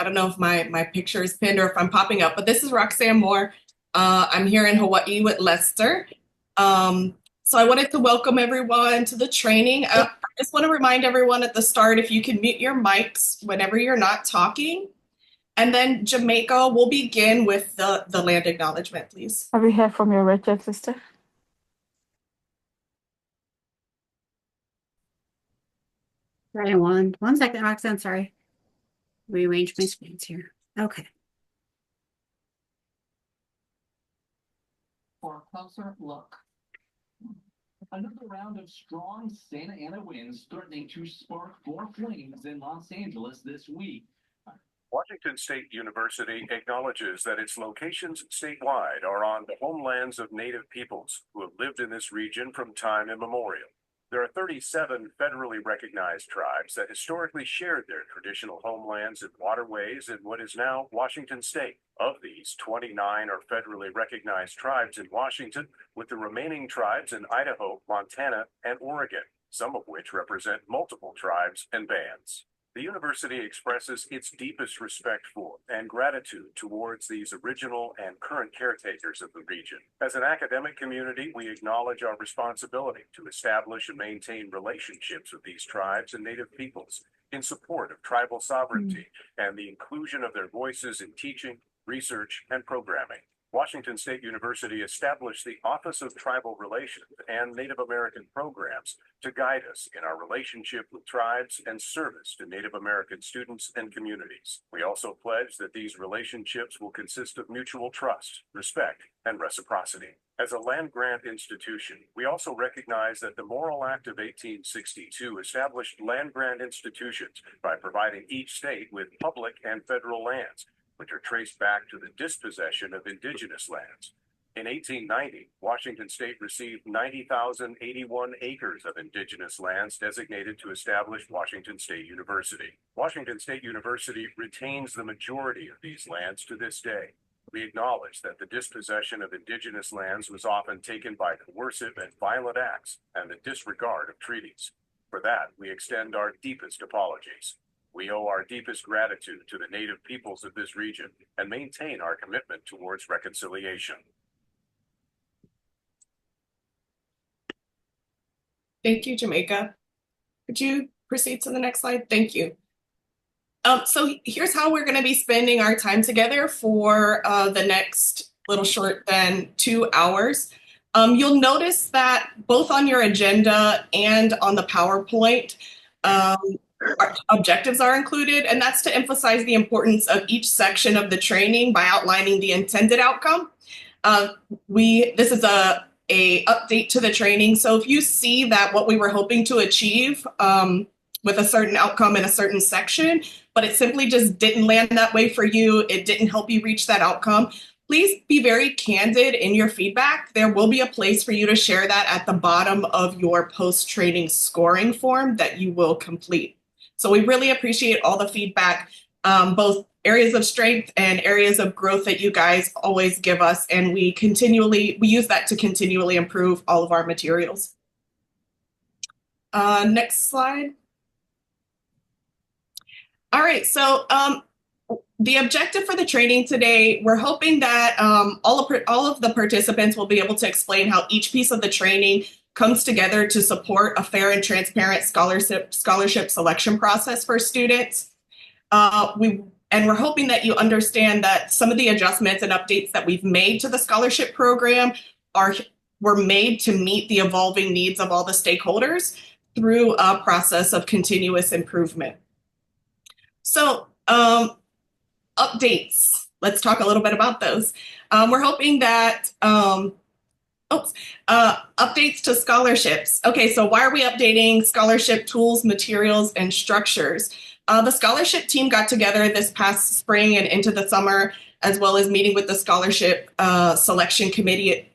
I don't know if my picture is pinned or if I'm popping up, but this is Roxanne Moore. I'm here in Hawaii with Lester. So I wanted to welcome everyone to the training. I just want to remind everyone at the start, if you can mute your mics whenever you're not talking. And then Jamaica will begin with the land acknowledgement, please. Have we heard from your Richard sister? Right, one second, Roxanne, sorry. Rearrange my screens here. Okay. For a closer look. Another round of strong Santa Ana winds threatening to spark more flames in Los Angeles this week. Washington State University acknowledges that its locations statewide are on the homelands of Native peoples who have lived in this region from time immemorial. There are 37 federally recognized tribes that historically shared their traditional homelands and waterways in what is now Washington State. Of these, 29 are federally recognized tribes in Washington, with the remaining tribes in Idaho, Montana, and Oregon, some of which represent multiple tribes and bands. The university expresses its deepest respect for and gratitude towards these original and current caretakers of the region. As an academic community, we acknowledge our responsibility to establish and maintain relationships with these tribes and Native peoples in support of tribal sovereignty and the inclusion of their voices in teaching, research, and programming. Washington State University established the Office of Tribal Relations and Native American Programs to guide us in our relationship with tribes and service to Native American students and communities. We also pledge that these relationships will consist of mutual trust, respect, and reciprocity. As a land-grant institution, we also recognize that the Morrill Act of 1862 established land-grant institutions by providing each state with public and federal lands, which are traced back to the dispossession of indigenous lands. In 1890, Washington State received 90,081 acres of indigenous lands designated to establish Washington State University. Washington State University retains the majority of these lands to this day. We acknowledge that the dispossession of indigenous lands was often taken by coercive and violent acts and the disregard of treaties. For that, we extend our deepest apologies. We owe our deepest gratitude to the Native peoples of this region and maintain our commitment towards reconciliation. Thank you, Jamaica. Could you proceed to the next slide? Thank you. So here's how we're going to be spending our time together for the next little short than 2 hours. You'll notice that both on your agenda and on the PowerPoint, our objectives are included, and that's to emphasize the importance of each section of the training by outlining the intended outcome. This is a update to the training. So if you see that what we were hoping to achieve with a certain outcome in a certain section, but it simply just didn't land that way for you, it didn't help you reach that outcome, please be very candid in your feedback. There will be a place for you to share that at the bottom of your post-training scoring form that you will complete. So we really appreciate all the feedback, both areas of strength and areas of growth that you guys always give us. And we use that to continually improve all of our materials. Next slide. All right, so the objective for the training today, we're hoping that all of the participants will be able to explain how each piece of the training comes together to support a fair and transparent scholarship selection process for students. We're hoping that you understand that some of the adjustments and updates that we've made to the scholarship program were made to meet the evolving needs of all the stakeholders through a process of continuous improvement. So updates, let's talk a little bit about those. We're hoping that updates to scholarships. Okay, so why are we updating scholarship tools, materials, and structures? The scholarship team got together this past spring and into the summer, as well as meeting with the scholarship selection committee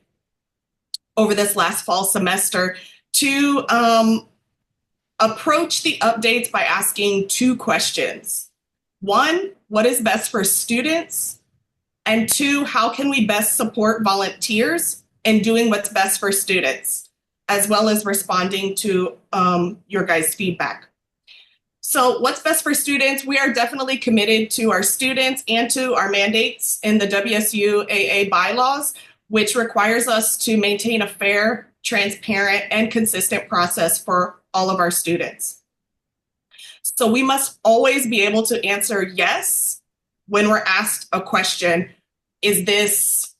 over this last fall semester to approach the updates by asking 2 questions. 1, what is best for students? And 2, how can we best support volunteers in doing what's best for students, as well as responding to your guys' feedback? So what's best for students? We are definitely committed to our students and to our mandates in the WSU AA bylaws, which requires us to maintain a fair, transparent, and consistent process for all of our students. So we must always be able to answer yes when we're asked a question. Is this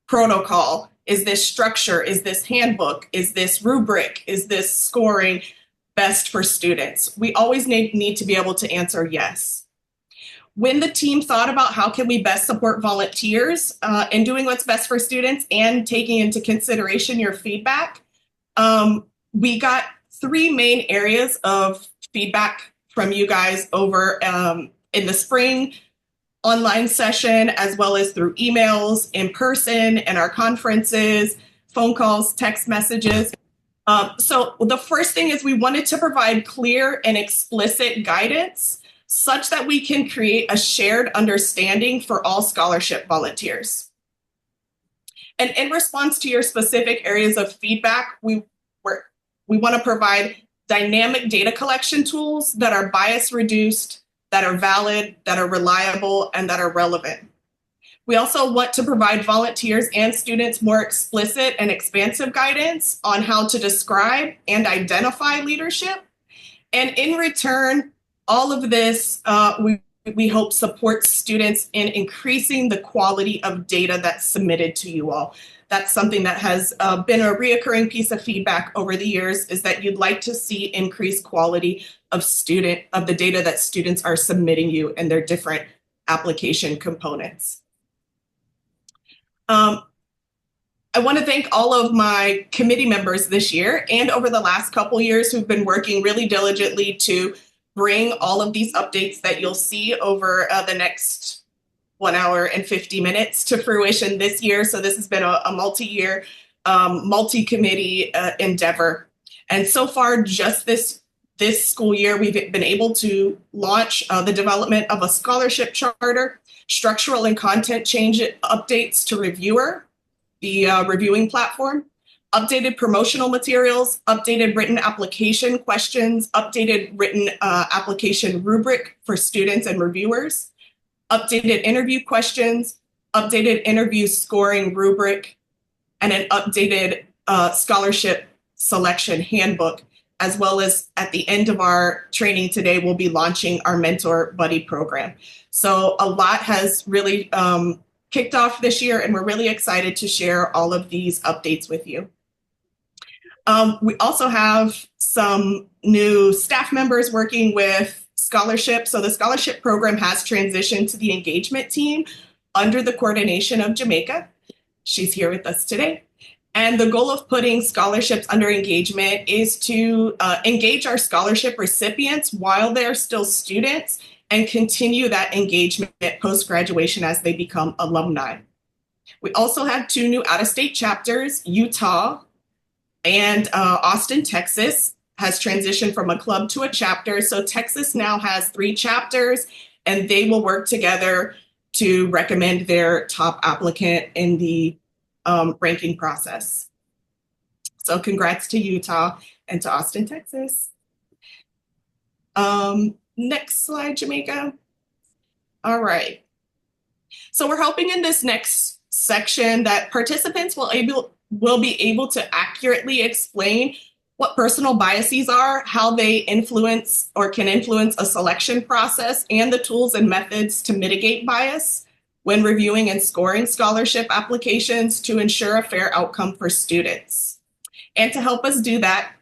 protocol? Is this structure? Is this handbook? Is this rubric? Is this scoring best for students? We always need to be able to answer yes. When the team thought about how can we best support volunteers in doing what's best for students and taking into consideration your feedback, we got three main areas of feedback from you guys over in the spring online session, as well as through emails, in person, and our conferences, phone calls, text messages. So the first thing is we wanted to provide clear and explicit guidance such that we can create a shared understanding for all scholarship volunteers. And in response to your specific areas of feedback, we want to provide dynamic data collection tools that are bias reduced, that are valid, that are reliable, and that are relevant. We also want to provide volunteers and students more explicit and expansive guidance on how to describe and leadership. And in return, all of this, we hope supports students in increasing the quality of data that's submitted to you all. That's something that has been a reoccurring piece of feedback over the years, is that you'd like to see increased quality of the data that students are submitting you and their different application components. I want to thank all of my committee members this year and over the last couple years who've been working really diligently to bring all of these updates that you'll see over the next 1 hour and 50 minutes to fruition this year. So this has been a multi-year, multi-committee endeavor. And so far, just this school year, we've been able to launch the development of a scholarship charter, structural and content change updates to Reviewer, the reviewing platform, updated promotional materials, updated written application questions, updated written application rubric for students and reviewers, updated interview questions, updated interview scoring rubric, and an updated scholarship selection handbook, as well as at the end of our training today, we'll be launching our Mentor Buddy program. So a lot has really kicked off this year, and we're really excited to share all of these updates with you. We also have some new staff members working with scholarship. So the scholarship program has transitioned to the engagement team under the coordination of Jamaica. She's here with us today. And the goal of putting scholarships under engagement is to engage our scholarship recipients while they're still students and continue that engagement post-graduation as they become alumni. We also have two new out-of-state chapters. Utah and Austin, Texas has transitioned from a club to a chapter. So Texas now has 3 chapters, and they will work together to recommend their top applicant in the ranking process. So congrats to Utah and to Austin, Texas. Next slide, Jamaica. All right. So we're hoping in this next section that participants will be able to accurately explain what personal biases are, how they influence or can influence a selection process, and the tools and methods to mitigate bias when reviewing and scoring scholarship applications to ensure a fair outcome for students. And to help us do that,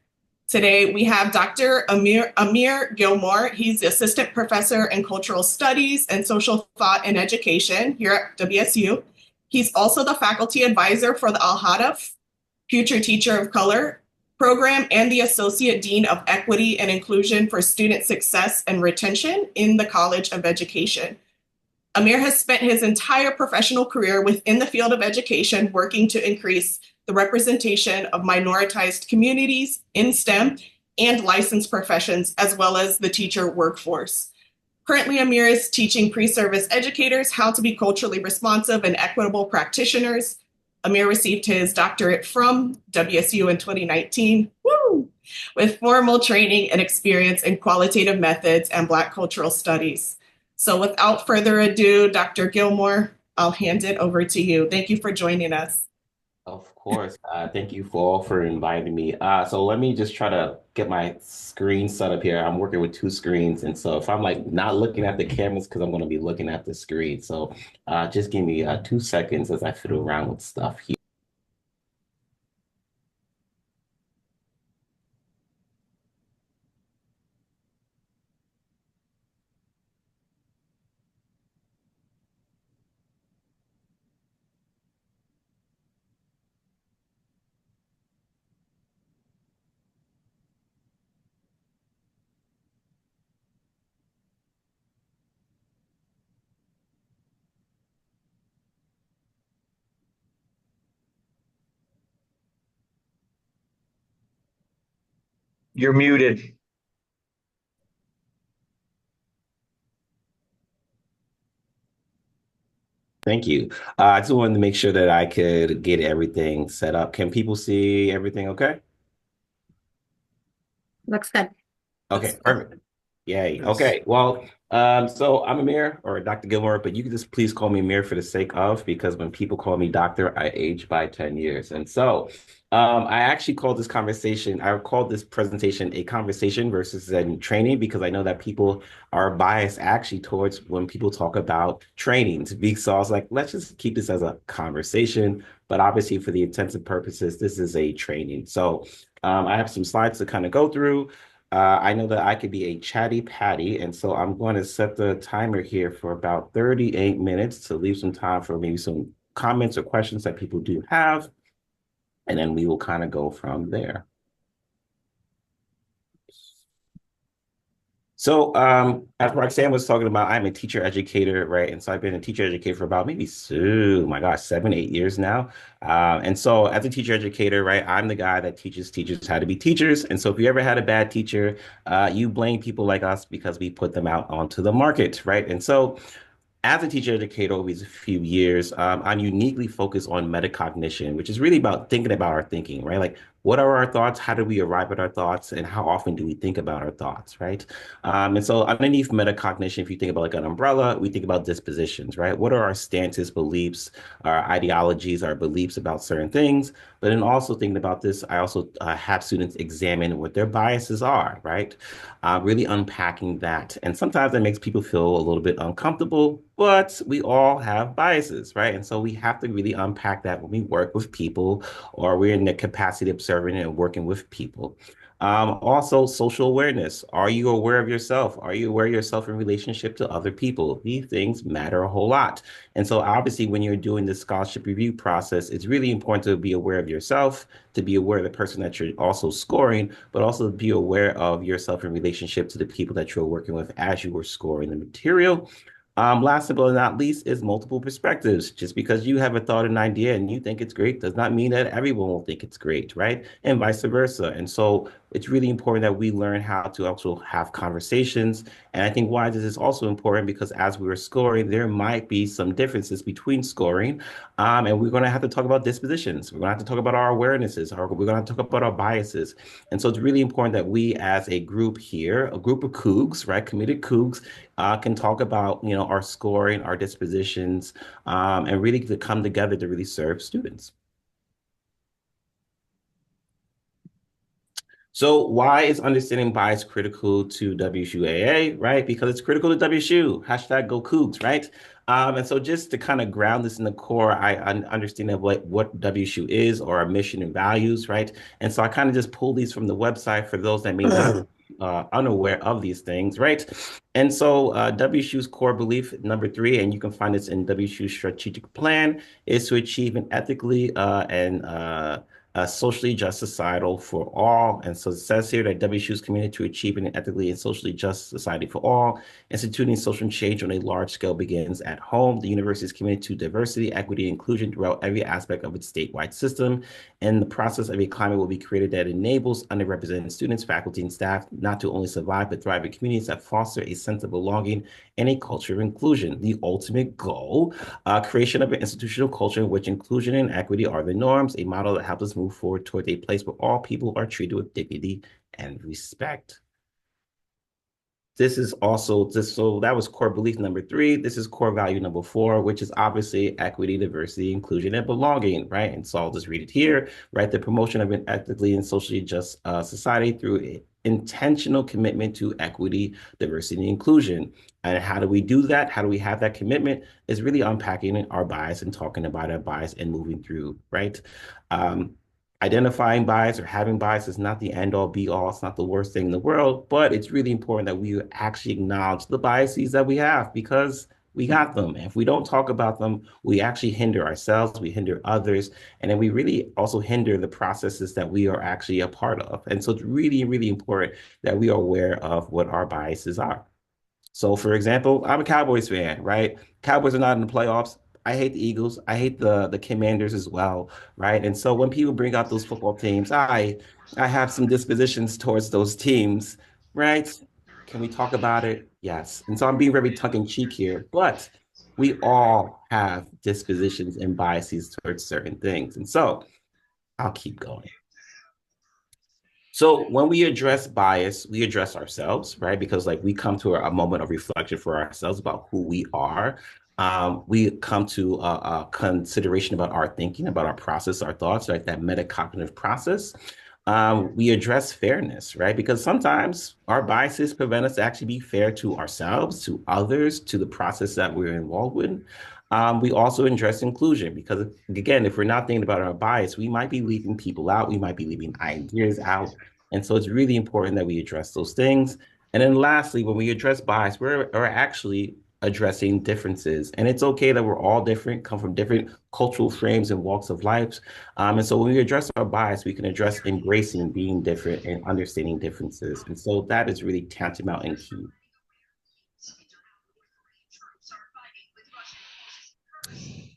today we have Dr. Amir Gilmore. He's the Assistant Professor in Cultural Studies and Social Thought and Education here at WSU. He's also the Faculty Advisor for the Al-Hadaf Future Teacher of Color program and the Associate Dean of Equity and Inclusion for Student Success and Retention in the College of Education. Amir has spent his entire professional career within the field of education working to increase the representation of minoritized communities in STEM and licensed professions, as well as the teacher workforce. Currently, Amir is teaching pre-service educators how to be culturally responsive and equitable practitioners. Amir received his doctorate from WSU in 2019. Woo! with formal training and experience in qualitative methods and Black cultural studies. So without further ado, Dr. Gilmore, I'll hand it over to you. Thank you for joining us. Of course. Thank you for all for inviting me. So let me just try to get my screen set up here. I'm working with two screens, and so if I'm like not looking at the cameras, because I'm going to be looking at the screen. So just give me 2 seconds as I fiddle around with stuff here. You're muted. Thank you. I just wanted to make sure that I could get everything set up. Can people see everything okay? Looks good. Okay, perfect. Yay. Okay. Well, so I'm Amir or Dr. Gilmore, but you can just please call me Amir for the sake of, because when people call me doctor, I age by 10 years. And so I actually called this presentation a conversation versus a training, because I know that people are biased actually towards when people talk about trainings. So I was like, let's just keep this as a conversation. But obviously, for the intents and purposes, this is a training. So I have some slides to kind of go through. I know that I could be a chatty patty, and so I'm going to set the timer here for about 38 minutes to leave some time for maybe some comments or questions that people do have, and then we will kind of go from there. So, as Roxanne was talking about, I'm a teacher educator, right? And so I've been a teacher educator for about maybe, oh my gosh, 7, 8 years now. And so as a teacher educator, right, I'm the guy that teaches teachers how to be teachers. And so if you ever had a bad teacher, you blame people like us because we put them out onto the market, right? And so as a teacher educator over these few years, I'm uniquely focused on metacognition, which is really about thinking about our thinking, right? Like, what are our thoughts? How do we arrive at our thoughts? And how often do we think about our thoughts, right? And so underneath metacognition, if you think about like an umbrella, we think about dispositions, right? What are our stances, beliefs, our ideologies, our beliefs about certain things? But then also thinking about this, I also have students examine what their biases are, right? Really unpacking that. And sometimes that makes people feel a little bit uncomfortable, but we all have biases, right? And so we have to really unpack that when we work with people or we're in the capacity of observing and working with people. Also, social awareness. Are you aware of yourself? Are you aware of yourself in relationship to other people? These things matter a whole lot. And so obviously when you're doing the scholarship review process, it's really important to be aware of yourself, to be aware of the person that you're also scoring, but also be aware of yourself in relationship to the people that you're working with as you were scoring the material. Last but not least is multiple perspectives. Just because you have a thought and idea and you think it's great does not mean that everyone will think it's great, right? And vice versa. And so it's really important that we learn how to also have conversations. And I think why this is also important because as we were scoring, there might be some differences between scoring. And we're going to have to talk about dispositions. We're going to have to talk about our awarenesses. We're going to talk about our biases. And so it's really important that we as a group here, a group of Cougs, right, committed Cougs, can talk about, our scoring, our dispositions, and really to come together to really serve students. So why is understanding bias critical to WSU-AA, right? Because it's critical to WSU, hashtag go Cougs, right? And so just to kind of ground this in the core, I understand of what WSU is or our mission and values, right? And so I kind of just pull these from the website for those that may not unaware of these things, right? And so WSU's core belief, number 3, and you can find this in WSU's strategic plan, is to achieve an ethically and socially just societal for all. And so it says here that WSU is committed to achieving an ethically and socially just society for all. Instituting social change on a large scale begins at home. The university is committed to diversity, equity, and inclusion throughout every aspect of its statewide system. And the process of a climate will be created that enables underrepresented students, faculty, and staff not to only survive, but thrive in communities that foster a sense of belonging and a culture of inclusion. The ultimate goal, creation of an institutional culture in which inclusion and equity are the norms, a model that helps us move move forward toward a place where all people are treated with dignity and respect. This is also this, so that was core belief number 3. This is core value number 4, which is obviously equity, diversity, inclusion, and belonging, right? And so I'll just read it here, right? The promotion of an ethically and socially just society through intentional commitment to equity, diversity, and inclusion. And how do we do that? How do we have that commitment? Is really unpacking our bias and talking about our bias and moving through, right? Identifying bias or having bias is not the end all be all. It's not the worst thing in the world, but it's really important that we actually acknowledge the biases that we have because we got them. And if we don't talk about them, we actually hinder ourselves, we hinder others, and then we really also hinder the processes that we are actually a part of. And so it's really, really important that we are aware of what our biases are. So, for example, I'm a Cowboys fan, right? Cowboys are not in the playoffs. I hate the Eagles. I hate the Commanders as well, right? And so when people bring out those football teams, I have some dispositions towards those teams, right? Can we talk about it? Yes. And so I'm being very tongue in cheek here, but we all have dispositions and biases towards certain things. And so I'll keep going. So when we address bias, we address ourselves, right? Because like we come to a moment of reflection for ourselves about who we are. We come to a consideration about our thinking, about our process, our thoughts, like that metacognitive process. We address fairness, right? Because sometimes our biases prevent us to actually be fair to ourselves, to others, to the process that we're involved with. We also address inclusion because, again, if we're not thinking about our bias, we might be leaving people out, we might be leaving ideas out. And so it's really important that we address those things. And then lastly, when we address bias, we're actually addressing differences. And it's okay that we're all different, come from different cultural frames and walks of life. And so when we address our bias, we can address embracing being different and understanding differences. And so that is really tantamount and key.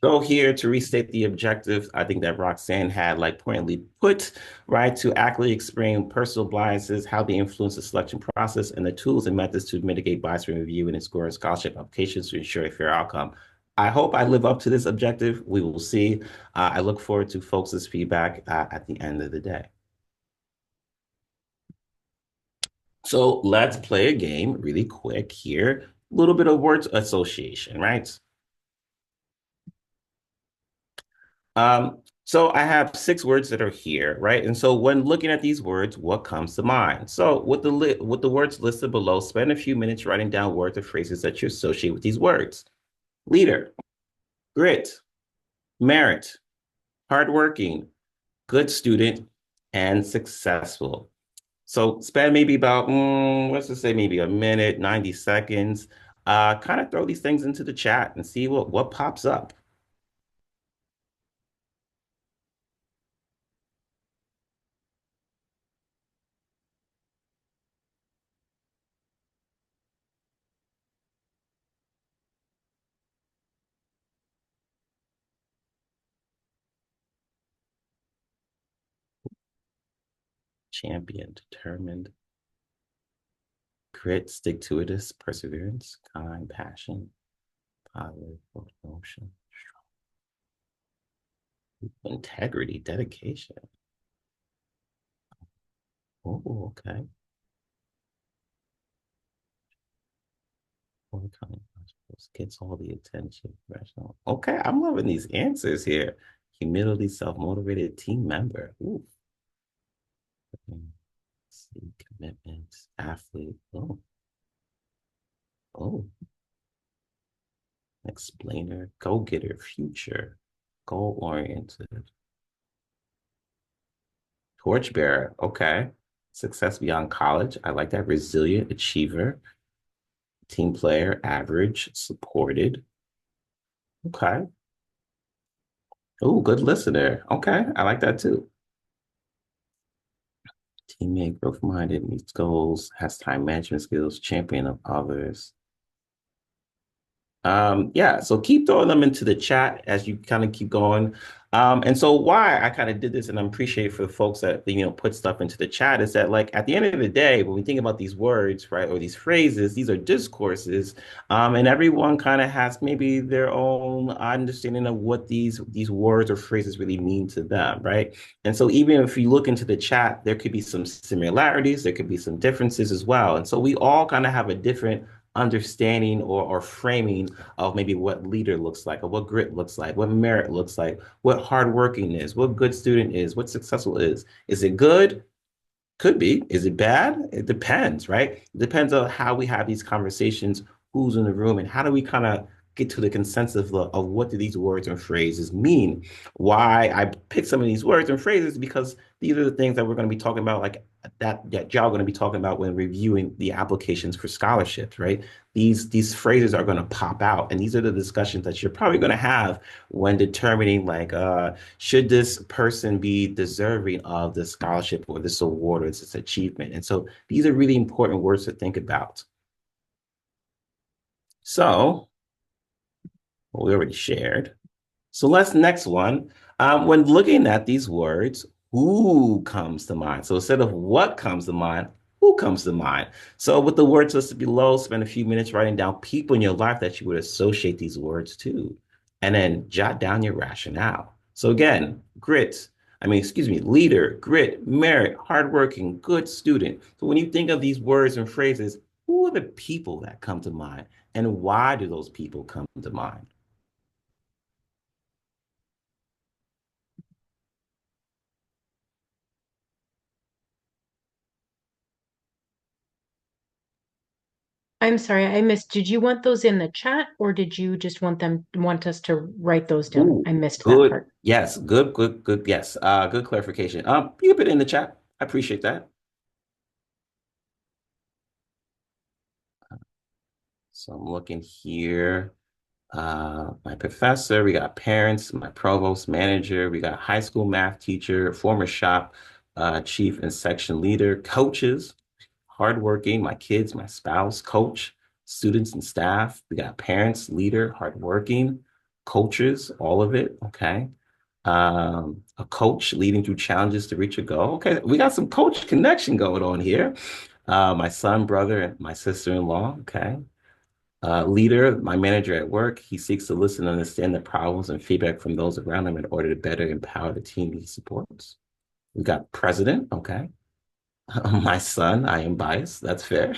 So here to restate the objectives, I think that Roxanne had like pointedly put, right, to accurately explain personal biases, how they influence the selection process, and the tools and methods to mitigate bias from review and score scholarship applications to ensure a fair outcome. I hope I live up to this objective. We will see. I look forward to folks' feedback at the end of the day. So let's play a game really quick here. A little bit of word association, right? So I have 6 words that are here, right? And so when looking at these words, what comes to mind? So with the words listed below, spend a few minutes writing down words or phrases that you associate with these words. Leader, grit, merit, hardworking, good student, and successful. So spend maybe about, let's just say maybe a minute, 90 seconds. Kind of throw these things into the chat and see what pops up. Champion, determined, grit, stick-to-itiveness, perseverance, kind, passion, positive, emotion, integrity, dedication. Oh, okay. Overcoming obstacles gets all the attention. Professional. Okay, I'm loving these answers here. Humility, self-motivated team member. Ooh. See, commitment, athlete. Oh, oh. Explainer, go-getter, future, goal-oriented. Torchbearer, okay. Success beyond college. I like that. Resilient, achiever, team player, average, supported. Okay. Oh, good listener. Okay, I like that too. Teammate, growth-minded, meets goals, has time management skills, champion of others. Yeah, so keep throwing them into the chat as you kind of keep going. And so why I kind of did this, and I appreciate for the folks that put stuff into the chat, is that like at the end of the day, when we think about these words, right, or these phrases, these are discourses, and everyone kind of has maybe their own understanding of what these words or phrases really mean to them, right? And so even if you look into the chat, there could be some similarities, there could be some differences as well, and so we all kind of have a different understanding or framing of maybe what leader looks like, or what grit looks like, what merit looks like, what hardworking is, what good student is, what successful is. Is it good? Could be. Is it bad? It depends, right? It depends on how we have these conversations, who's in the room, and how do we kind of get to the consensus of what do these words and phrases mean. Why I picked some of these words and phrases because these are the things that we're going to be talking about, like that y'all going to be talking about when reviewing the applications for scholarships, right? These phrases are going to pop out, and these are the discussions that you're probably going to have when determining like should this person be deserving of this scholarship or this award or this achievement? And so these are really important words to think about. So we already shared. So let's next one. When looking at these words, who comes to mind? So instead of what comes to mind, who comes to mind? So with the words listed below, spend a few minutes writing down people in your life that you would associate these words to, and then jot down your rationale. So again, leader, grit, merit, hardworking, good student. So when you think of these words and phrases, who are the people that come to mind, and why do those people come to mind? I'm sorry, I missed. Did you want those in the chat or did you just want us to write those down? Ooh, I missed that good. part. Yes, good. Yes, good clarification. You can put it in the chat. I appreciate that. So I'm looking here. My professor, we got parents, my provost manager, we got high school math teacher, former shop chief and section leader, coaches, hardworking, my kids, my spouse, coach, students and staff. We got parents, leader, hardworking, coaches, all of it. Okay. A coach leading through challenges to reach a goal. Okay, we got some coach connection going on here. My son, brother, and my sister-in-law. Okay. Leader, my manager at work, he seeks to listen and understand the problems and feedback from those around him in order to better empower the team he supports. We got president. Okay. My son, I am biased. That's fair.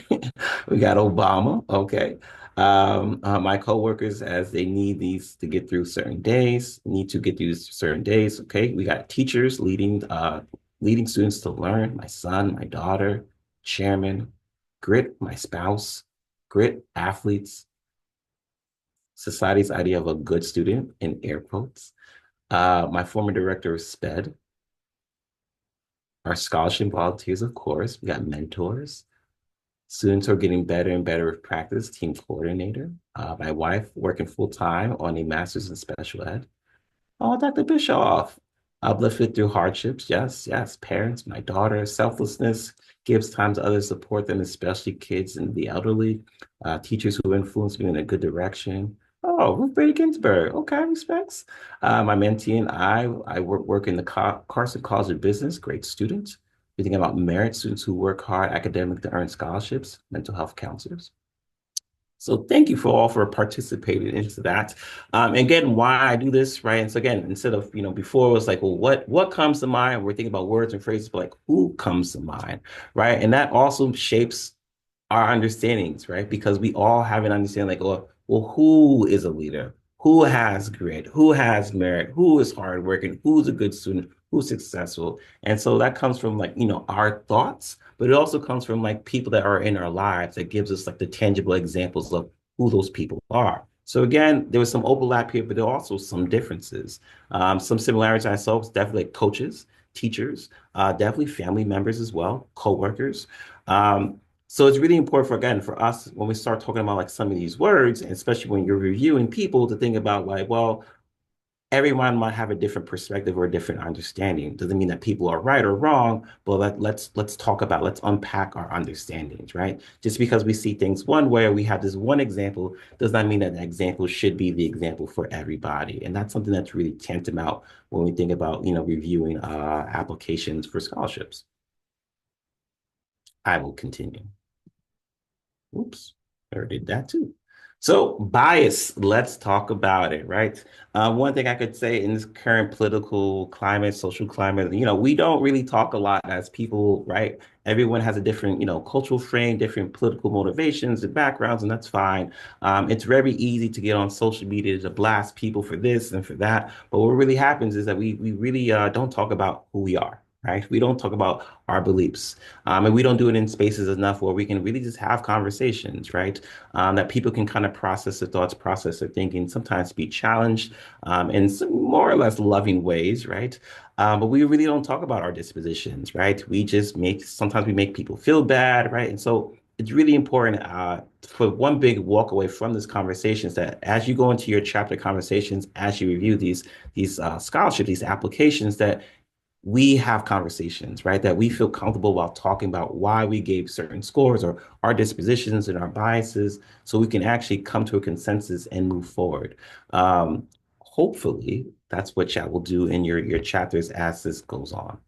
We got Obama. Okay. My coworkers, as they need these to get through certain days, need to get through certain days. Okay. We got teachers leading students to learn. My son, my daughter, chairman, grit, my spouse, grit, athletes, society's idea of a good student in air quotes. My former director of SPED, our scholarship volunteers, of course. We got mentors. Students who are getting better and better with practice, team coordinator. My wife working full time on a master's in special ed. Oh, Dr. Bischoff, uplifted through hardships. Yes, yes. Parents, my daughter, selflessness, gives time to others, support them, especially kids and the elderly. Teachers who influence me in a good direction. Oh, Ruth Bader Ginsburg. Okay, respects. My mentee and I work in the Carson College of Business. Great students. We think about merit students who work hard academically to earn scholarships, mental health counselors. So thank you for all for participating into that. Again, why I do this, right? And so again, instead of, before it was like, well, what comes to mind? We're thinking about words and phrases, but like who comes to mind, right? And that also shapes our understandings, right? Because we all have an understanding like, well, who is a leader? Who has grit? Who has merit? Who is hardworking? Who's a good student? Who's successful? And so that comes from like, our thoughts, but it also comes from like people that are in our lives that gives us like the tangible examples of who those people are. So again, there was some overlap here, but there are also some differences. Some similarities I saw was definitely like coaches, teachers, definitely family members as well, coworkers. So it's really important for us when we start talking about like some of these words, and especially when you're reviewing people, to think about like, well, everyone might have a different perspective or a different understanding. Doesn't mean that people are right or wrong, but let's talk about, let's unpack our understandings, right? Just because we see things one way or we have this one example does not mean that the example should be the example for everybody. And that's something that's really tantamount when we think about, reviewing applications for scholarships. I will continue. Oops, I did that too. So bias, let's talk about it, right? One thing I could say in this current political climate, social climate, we don't really talk a lot as people, right? Everyone has a different, cultural frame, different political motivations and backgrounds, and that's fine. It's very easy to get on social media to blast people for this and for that. But what really happens is that we really don't talk about who we are, right? We don't talk about our beliefs. And we don't do it in spaces enough where we can really just have conversations, right? That people can kind of process their thoughts, process their thinking, sometimes be challenged in some more or less loving ways, right? But we really don't talk about our dispositions, right? Sometimes we make people feel bad, right? And so it's really important for one big walk away from this conversation is that as you go into your chapter conversations, as you review these scholarships, these applications, that we have conversations, right? That we feel comfortable while talking about why we gave certain scores or our dispositions and our biases, so we can actually come to a consensus and move forward. Hopefully, that's what chat will do in your chapters as this goes on.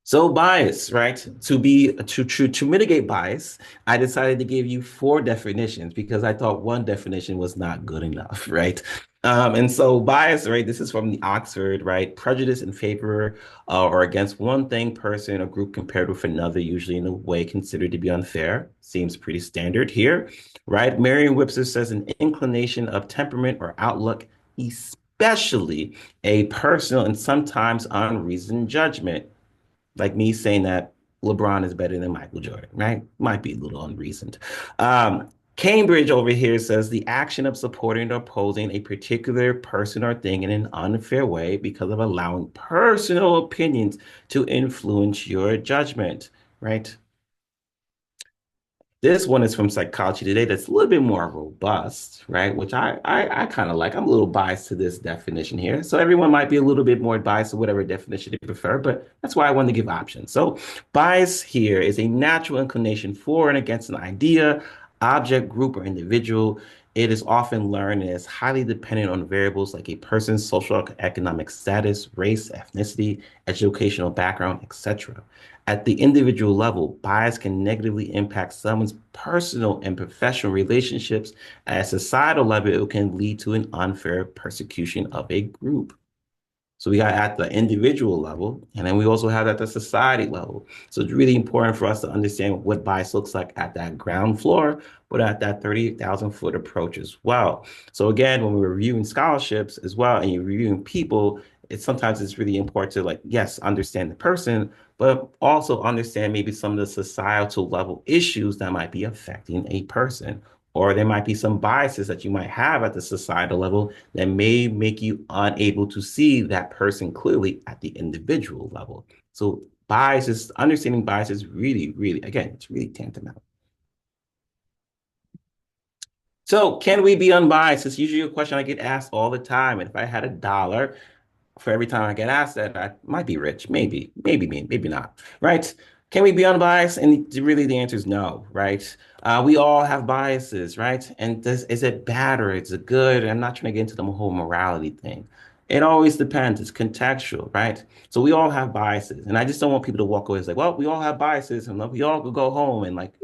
So bias, right? To mitigate bias, I decided to give you 4 definitions because I thought one definition was not good enough, right? And so bias, right? This is from the Oxford, right? Prejudice in favor or against one thing, person, or group compared with another, usually in a way considered to be unfair. Seems pretty standard here, right? Merriam-Webster says an inclination of temperament or outlook, especially a personal and sometimes unreasoned judgment, like me saying that LeBron is better than Michael Jordan, right? Might be a little unreasoned. Cambridge over here says the action of supporting or opposing a particular person or thing in an unfair way because of allowing personal opinions to influence your judgment, right? This one is from Psychology Today that's a little bit more robust, right? Which I kind of like. I'm a little biased to this definition here. So everyone might be a little bit more biased to whatever definition they prefer, but that's why I wanted to give options. So bias here is a natural inclination for and against an idea, object, group, or individual. It is often learned and is highly dependent on variables like a person's social economic status, race, ethnicity, educational background, etc. At the individual level, bias can negatively impact someone's personal and professional relationships. At a societal level, it can lead to an unfair persecution of a group. So we got at the individual level, and then we also have at the society level. So it's really important for us to understand what bias looks like at that ground floor, but at that 30,000-foot approach as well. So again, when we're reviewing scholarships as well, and you're reviewing people, it's really important to, like, yes, understand the person, but also understand maybe some of the societal level issues that might be affecting a person. Or there might be some biases that you might have at the societal level that may make you unable to see that person clearly at the individual level. So understanding bias is really, really, again, it's really tantamount. So can we be unbiased? It's usually a question I get asked all the time. And if I had $1 for every time I get asked that, I might be rich. Maybe not, right? Can we be unbiased? And really the answer is no, right? We all have biases, right? And is it bad or is it good? I'm not trying to get into the whole morality thing. It always depends. It's contextual, right? So we all have biases. And I just don't want people to walk away and say, well, we all have biases and we all could go home and, like,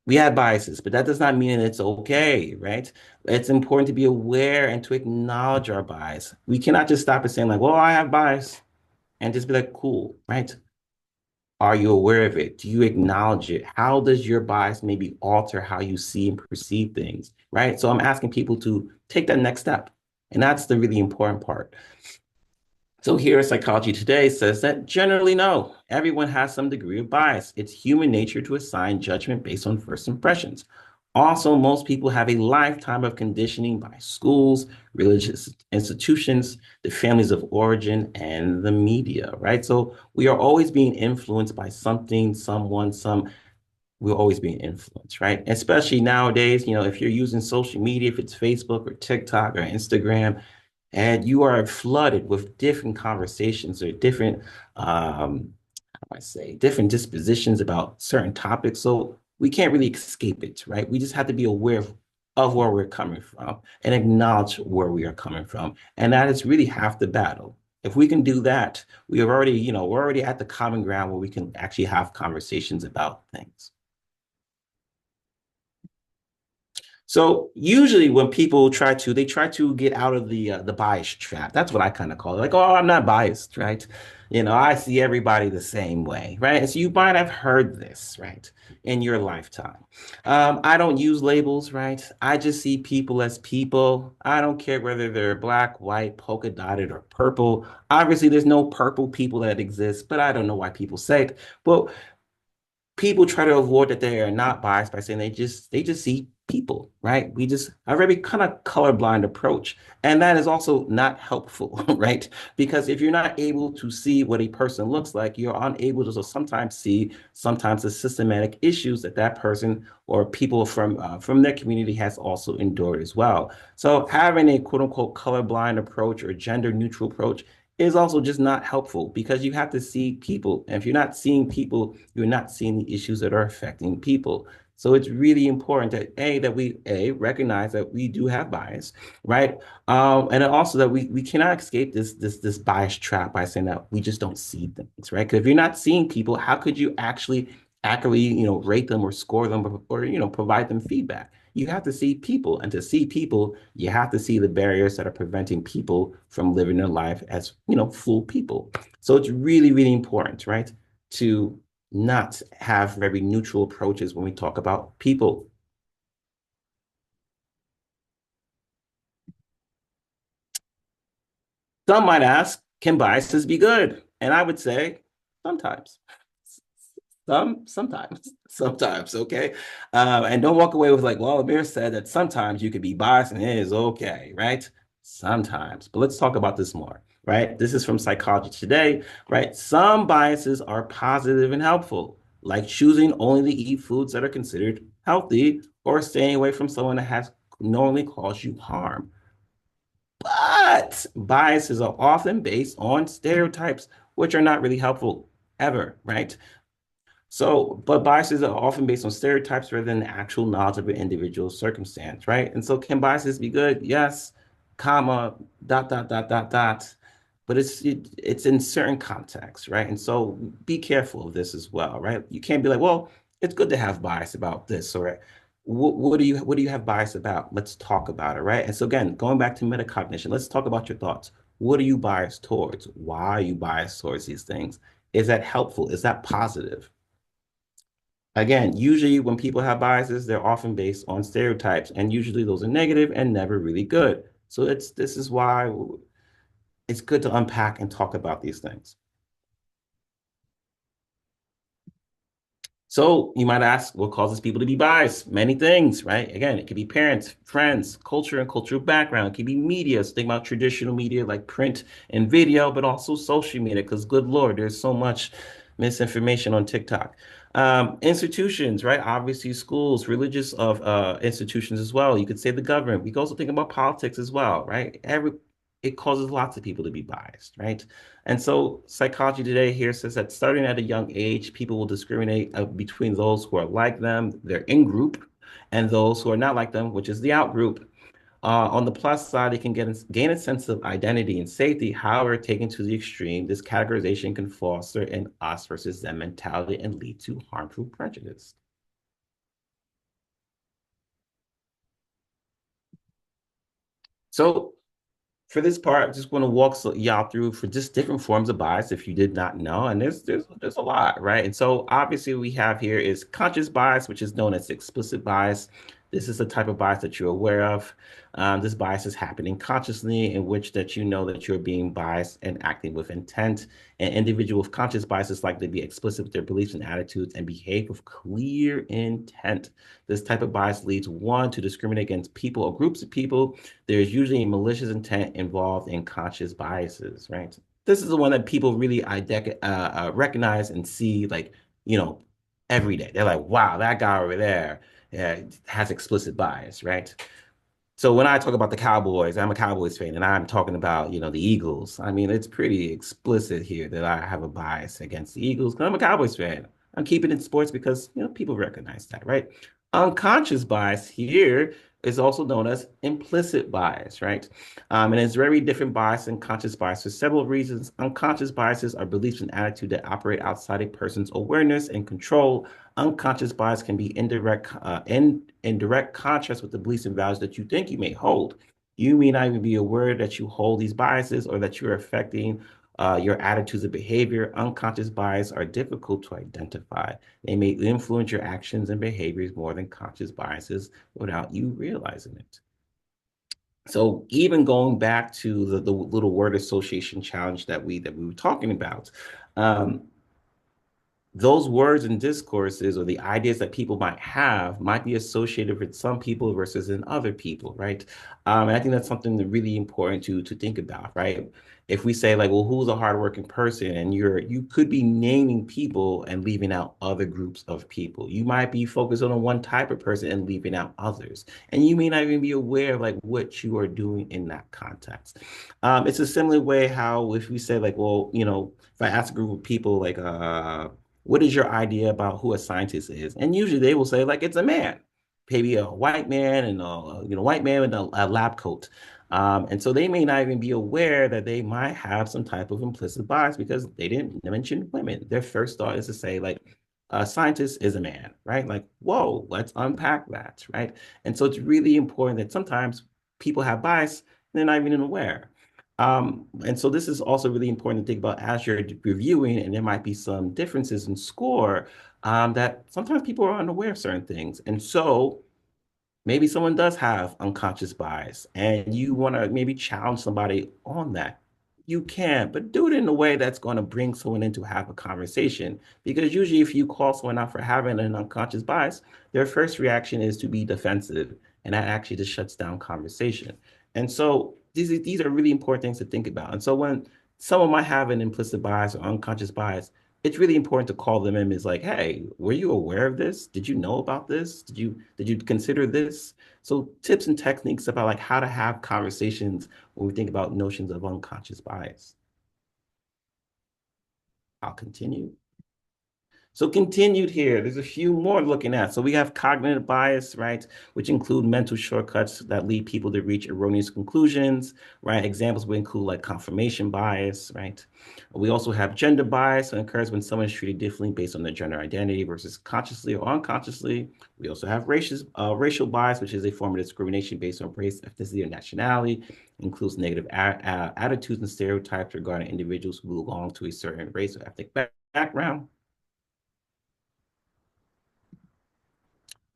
we have biases, but that does not mean it's okay, right? It's important to be aware and to acknowledge our bias. We cannot just stop at saying, like, well, I have bias, and just be like, cool, right? Are you aware of it? Do you acknowledge it? How does your bias maybe alter how you see and perceive things, right? So I'm asking people to take that next step. And that's the really important part. So here, Psychology Today says that generally, no, everyone has some degree of bias. It's human nature to assign judgment based on first impressions. Also, most people have a lifetime of conditioning by schools, religious institutions, the families of origin, and the media, right? So we are always being influenced by something, someone, some we're always being influenced, right? Especially nowadays, if you're using social media, if it's Facebook or TikTok or Instagram, and you are flooded with different conversations or different I say, different dispositions about certain topics. So we can't really escape it, right? We just have to be aware of where we're coming from and acknowledge where we are coming from. And that is really half the battle. If we can do that, we're already at the common ground where we can actually have conversations about things. So usually when people they try to get out of the bias trap. That's what I kind of call it. Like, oh, I'm not biased, right? I see everybody the same way, right? And so you might have heard this, right, in your lifetime. I don't use labels, right? I just see people as people. I don't care whether they're black, white, polka dotted, or purple. Obviously, there's no purple people that exist, but I don't know why people say it. But people try to avoid that they are not biased by saying they just see people, right? We just a very kind of colorblind approach. And that is also not helpful, right? Because if you're not able to see what a person looks like, you're unable to sometimes see sometimes the systematic issues that that person or people from their community has also endured as well. So having a quote unquote colorblind approach or gender neutral approach is also just not helpful because you have to see people. And if you're not seeing people, you're not seeing the issues that are affecting people. So it's really important that we recognize that we do have bias, right? And then also that we cannot escape this bias trap by saying that we just don't see things, right? Because if you're not seeing people, how could you actually accurately, rate them or score them or provide them feedback? You have to see people, and to see people, you have to see the barriers that are preventing people from living their life as, full people. So it's really, really important, right, to not have very neutral approaches when we talk about people. Some might ask, can biases be good? And I would say sometimes. Sometimes, okay? And don't walk away with like, well, Amir said that sometimes you could be biased and it is okay, right? Sometimes. But let's talk about this more, right? This is from Psychology Today, right? Some biases are positive and helpful, like choosing only to eat foods that are considered healthy or staying away from someone that has normally caused you harm. But biases are often based on stereotypes, which are not really helpful ever, right? So, but biases are often based on stereotypes rather than the actual knowledge of an individual's circumstance, right? And so, can biases be good? Yes, comma, dot, dot, dot, dot, dot. But it's in certain contexts, right? And so, be careful of this as well, right? You can't be like, well, it's good to have bias about this, all right? What do you have bias about? Let's talk about it, right? And so again, going back to metacognition, let's talk about your thoughts. What are you biased towards? Why are you biased towards these things? Is that helpful? Is that positive? Again, usually when people have biases, they're often based on stereotypes, and usually those are negative and never really good. So this is why it's good to unpack and talk about these things. So you might ask, what causes people to be biased? Many things, right? Again, it could be parents, friends, culture and cultural background. It could be media. So think about traditional media like print and video, but also social media, because good Lord, there's so much misinformation on TikTok. Institutions, right? Obviously, schools, religious of institutions as well. You could say the government. We can also think about politics as well, right? It causes lots of people to be biased, right? And so Psychology Today here says that starting at a young age, people will discriminate between those who are like them, their in group, and those who are not like them, which is the out group. On the plus side, they can gain a sense of identity and safety. However, taken to the extreme, this categorization can foster an us versus them mentality and lead to harmful prejudice. So for this part, I just want to walk y'all through for just different forms of bias if you did not know. And there's a lot, right? And so obviously we have here is conscious bias, which is known as explicit bias. This is the type of bias that you're aware of. This bias is happening consciously, in which that you know that you're being biased and acting with intent. An individual with conscious bias is likely to be explicit with their beliefs and attitudes and behave with clear intent. This type of bias leads one to discriminate against people or groups of people. There's usually a malicious intent involved in conscious biases, right? This is the one that people really recognize and see, like, you know, every day. They're like, wow, that guy over there, yeah, has explicit bias, right? So when I talk about the Cowboys, I'm a Cowboys fan, and I'm talking about, the Eagles. I mean, it's pretty explicit here that I have a bias against the Eagles because I'm a Cowboys fan. I'm keeping it in sports because, people recognize that, right? Unconscious bias here is also known as implicit bias, right? And it's very different bias than conscious bias for several reasons. Unconscious biases are beliefs and attitudes that operate outside a person's awareness and control. Unconscious bias can be in direct contrast with the beliefs and values that you think you may hold. You may not even be aware that you hold these biases or that you're affecting your attitudes and behavior. Unconscious bias are difficult to identify. They may influence your actions and behaviors more than conscious biases without you realizing it. So even going back to the little word association challenge that we were talking about, um, those words and discourses or the ideas that people might be associated with some people versus in other people, right? And I think that's something that really important to think about, right? If we say like, well, who's a hardworking person, and you could be naming people and leaving out other groups of people. You might be focused on one type of person and leaving out others, and you may not even be aware of like what you are doing in that context. It's a similar way how if we say like, well, if I ask a group of people like, what is your idea about who a scientist is? And usually they will say like it's a man, maybe a white man and white man with a lab coat. And so they may not even be aware that they might have some type of implicit bias because they didn't mention women. Their first thought is to say like a scientist is a man, right? Like, whoa, let's unpack that, right? And so it's really important that sometimes people have bias and they're not even aware. And so this is also really important to think about as you're reviewing, and there might be some differences in score that sometimes people are unaware of certain things. And so maybe someone does have unconscious bias and you want to maybe challenge somebody on that. You can, but do it in a way that's going to bring someone in to have a conversation. Because usually, if you call someone out for having an unconscious bias, their first reaction is to be defensive, and that actually just shuts down conversation. And so, these are really important things to think about. And so, when someone might have an implicit bias or unconscious bias, it's really important to call them in. Is like, hey, were you aware of this? Did you know about this? Did you consider this? So tips and techniques about like how to have conversations when we think about notions of unconscious bias. I'll continue. So continued here, there's a few more looking at. So we have cognitive bias, right, which include mental shortcuts that lead people to reach erroneous conclusions, right? Examples would include like confirmation bias, right? We also have gender bias, that occurs when someone is treated differently based on their gender identity versus consciously or unconsciously. We also have racial bias, which is a form of discrimination based on race, ethnicity, or nationality. It includes negative attitudes and stereotypes regarding individuals who belong to a certain race or ethnic background.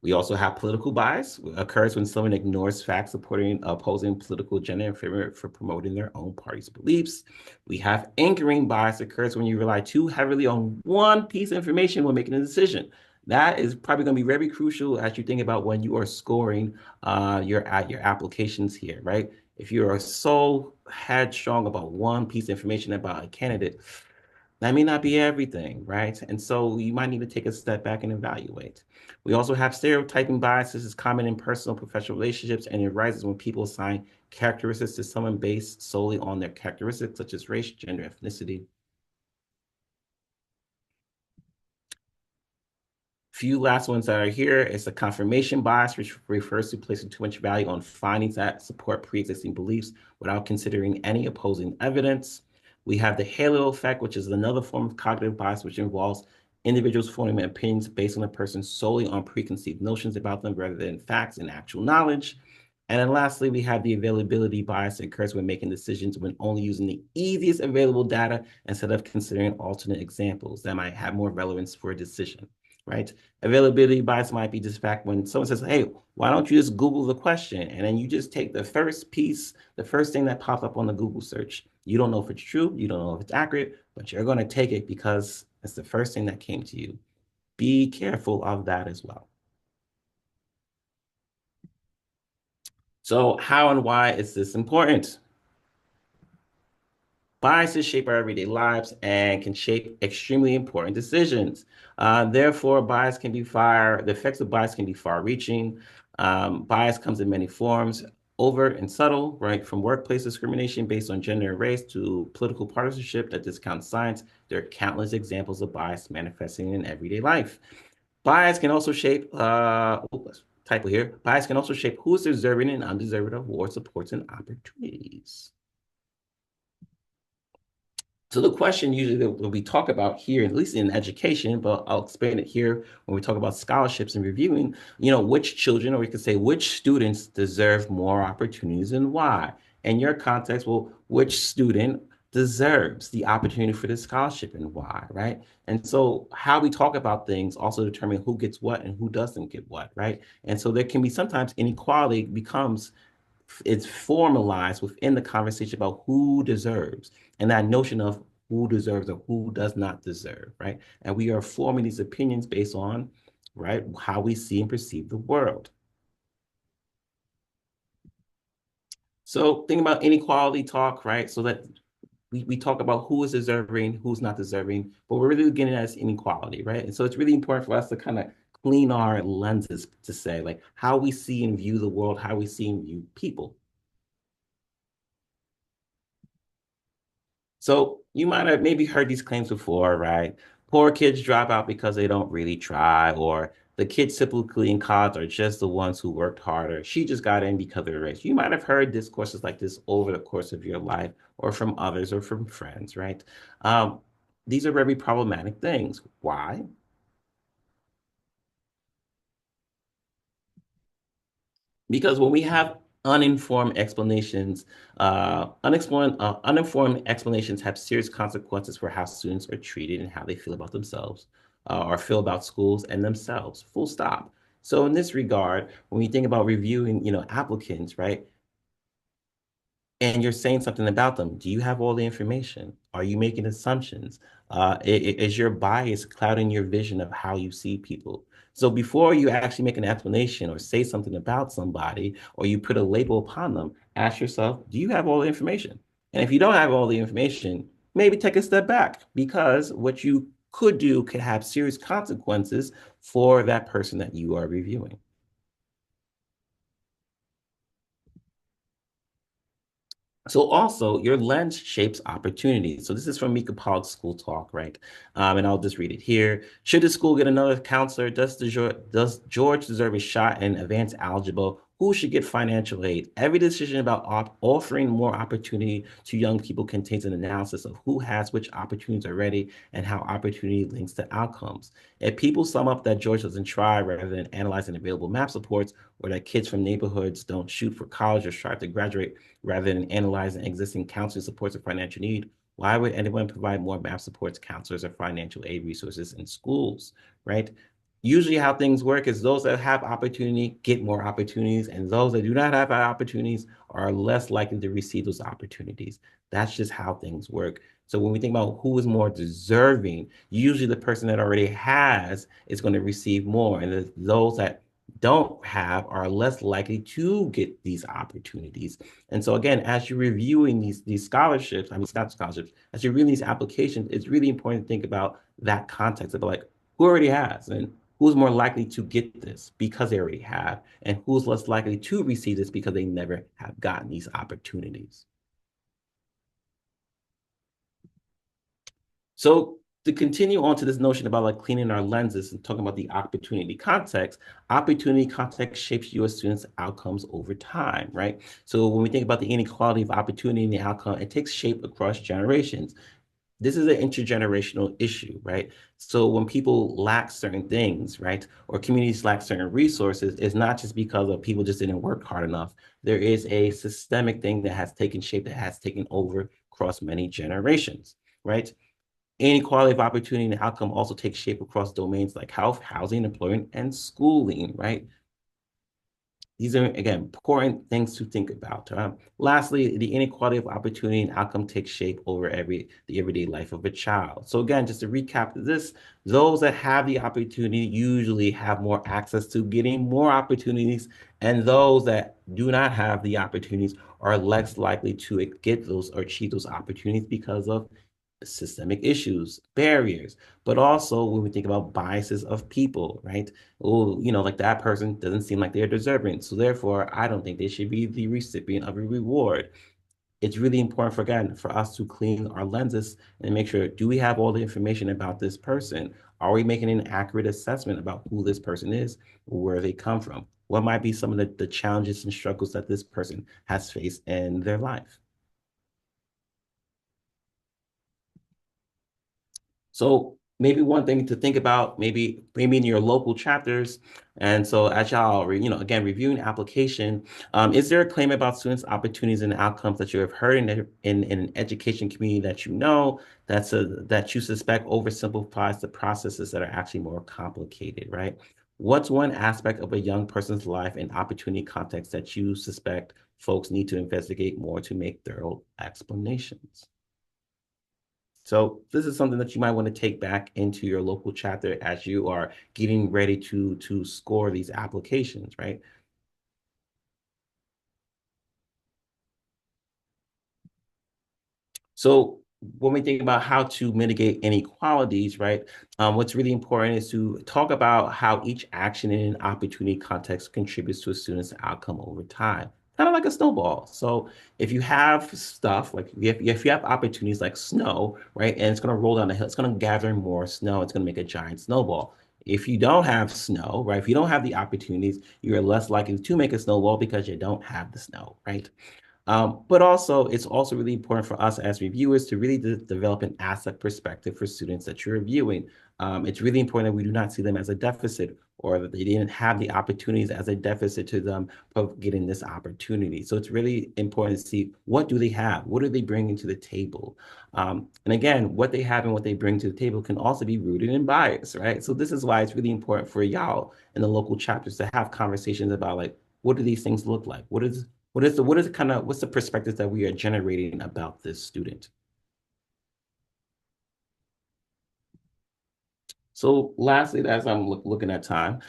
We also have political bias, occurs when someone ignores facts supporting opposing political agenda in favor for promoting their own party's beliefs. We have anchoring bias, occurs when you rely too heavily on one piece of information when making a decision. That is probably going to be very crucial as you think about when you are scoring your applications here, right? If you are so headstrong about one piece of information about a candidate, that may not be everything, right? And so you might need to take a step back and evaluate. We also have stereotyping biases is common in personal professional relationships, and it arises when people assign characteristics to someone based solely on their characteristics, such as race, gender, ethnicity. Few last ones that are here is the confirmation bias, which refers to placing too much value on findings that support pre-existing beliefs without considering any opposing evidence. We have the halo effect, which is another form of cognitive bias, which involves individuals forming opinions based on a person solely on preconceived notions about them rather than facts and actual knowledge. And then lastly, we have the availability bias that occurs when making decisions when only using the easiest available data instead of considering alternate examples that might have more relevance for a decision, right? Availability bias might be just fact when someone says, hey, why don't you just Google the question? And then you just take the first piece, the first thing that pops up on the Google search. You don't know if it's true, you don't know if it's accurate, but you're going to take it because it's the first thing that came to you. Be careful of that as well. So how and why is this important? Biases shape our everyday lives and can shape extremely important decisions. Therefore, the effects of bias can be far-reaching. Bias comes in many forms, overt and subtle, right? From workplace discrimination based on gender and race to political partisanship that discounts science. There are countless examples of bias manifesting in everyday life. Bias can also shape, typo here. Bias can also shape who is deserving and undeserving of awards, supports, and opportunities. So the question usually that we talk about here, at least in education, but I'll expand it here when we talk about scholarships and reviewing, which children, or we could say which students deserve more opportunities and why. In your context, well, which student deserves the opportunity for this scholarship and why, right? And so how we talk about things also determine who gets what and who doesn't get what, right? And so there can be sometimes inequality becomes it's formalized within the conversation about who deserves and that notion of who deserves or who does not deserve, right? And we are forming these opinions based on, right, how we see and perceive the world. So think about inequality talk, right? So that we talk about who is deserving, who's not deserving, but we're really getting at inequality, right? And so it's really important for us to kind of clean our lenses to say like how we see and view the world, how we see and view people. So you might have maybe heard these claims before, right? Poor kids drop out because they don't really try, or the kids typically in college are just the ones who worked harder. She just got in because of her race. You might have heard discourses like this over the course of your life, or from others, or from friends, right? Um, these are very problematic things. Why? Because when we have uninformed explanations, uninformed explanations have serious consequences for how students are treated and how they feel about themselves, or feel about schools and themselves. Full stop. So in this regard, when we think about reviewing, applicants, right? And you're saying something about them. Do you have all the information? Are you making assumptions? Is your bias clouding your vision of how you see people? So before you actually make an explanation or say something about somebody, or you put a label upon them, ask yourself, do you have all the information? And if you don't have all the information, maybe take a step back because what you could do could have serious consequences for that person that you are reviewing. So also your lens shapes opportunities. So this is from Mika Pollak's School Talk, right? And I'll just read it here. Should the school get another counselor? Does George deserve a shot in advanced algebra? Who should get financial aid? Every decision about offering more opportunity to young people contains an analysis of who has which opportunities already and how opportunity links to outcomes. If people sum up that George doesn't try rather than analyzing available map supports, or that kids from neighborhoods don't shoot for college or strive to graduate, rather than analyzing existing counseling supports of financial need, why would anyone provide more MAP supports, counselors, or financial aid resources in schools, right? Usually how things work is those that have opportunity get more opportunities, and those that do not have opportunities are less likely to receive those opportunities. That's just how things work. So when we think about who is more deserving, usually the person that already has is going to receive more, and those that don't have are less likely to get these opportunities. And so again, as you're reviewing these scholarships, I mean, not scholarships, as you're reading these applications, it's really important to think about that context of like, who already has and who's more likely to get this because they already have, and who's less likely to receive this because they never have gotten these opportunities. So to continue on to this notion about like cleaning our lenses and talking about the opportunity context shapes you as students' outcomes over time, right? So when we think about the inequality of opportunity and the outcome, it takes shape across generations. This is an intergenerational issue, right? So when people lack certain things, right, or communities lack certain resources, it's not just because of people just didn't work hard enough. There is a systemic thing that has taken shape, that has taken over across many generations, right? Inequality of opportunity and outcome also takes shape across domains like health, housing, employment, and schooling, right? These are, again, important things to think about. Lastly, the inequality of opportunity and outcome takes shape over the everyday life of a child. So again, just to recap this, those that have the opportunity usually have more access to getting more opportunities, and those that do not have the opportunities are less likely to get those or achieve those opportunities because of systemic issues, barriers, but also when we think about biases of people, right? Oh, like that person doesn't seem like they're deserving. So therefore, I don't think they should be the recipient of a reward. It's really important for us to clean our lenses and make sure, do we have all the information about this person? Are we making an accurate assessment about who this person is, where they come from? What might be some of the challenges and struggles that this person has faced in their life? So maybe one thing to think about, maybe in your local chapters. And so as y'all, again, reviewing application, is there a claim about students' opportunities and outcomes that you have heard in an education community that that you suspect oversimplifies the processes that are actually more complicated, right? What's one aspect of a young person's life and opportunity context that you suspect folks need to investigate more to make thorough explanations? So this is something that you might want to take back into your local chapter as you are getting ready to score these applications, right? So when we think about how to mitigate inequalities, right, what's really important is to talk about how each action in an opportunity context contributes to a student's outcome over time, kind of like a snowball. So if you have stuff like if you have opportunities like snow, right, and it's going to roll down the hill, it's going to gather more snow, it's going to make a giant snowball. If you don't have snow, right, if you don't have the opportunities, you're less likely to make a snowball because you don't have the snow, right? But also, it's also really important for us as reviewers to really develop an asset perspective for students that you're reviewing. It's really important that we do not see them as a deficit or that they didn't have the opportunities as a deficit to them of getting this opportunity. So it's really important to see, what do they have? What are they bringing to the table? And again, what they have and what they bring to the table can also be rooted in bias, right? So this is why it's really important for y'all in the local chapters to have conversations about, like, what do these things look like? What's the perspective that we are generating about this student? So lastly, as I'm looking at time,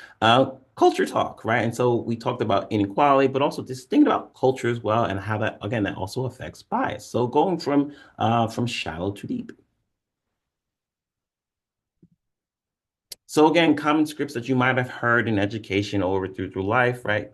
culture talk, right? And so we talked about inequality, but also just thinking about culture as well, and how that, again, that also affects bias. So going from shallow to deep. So again, common scripts that you might have heard in education or through life, right?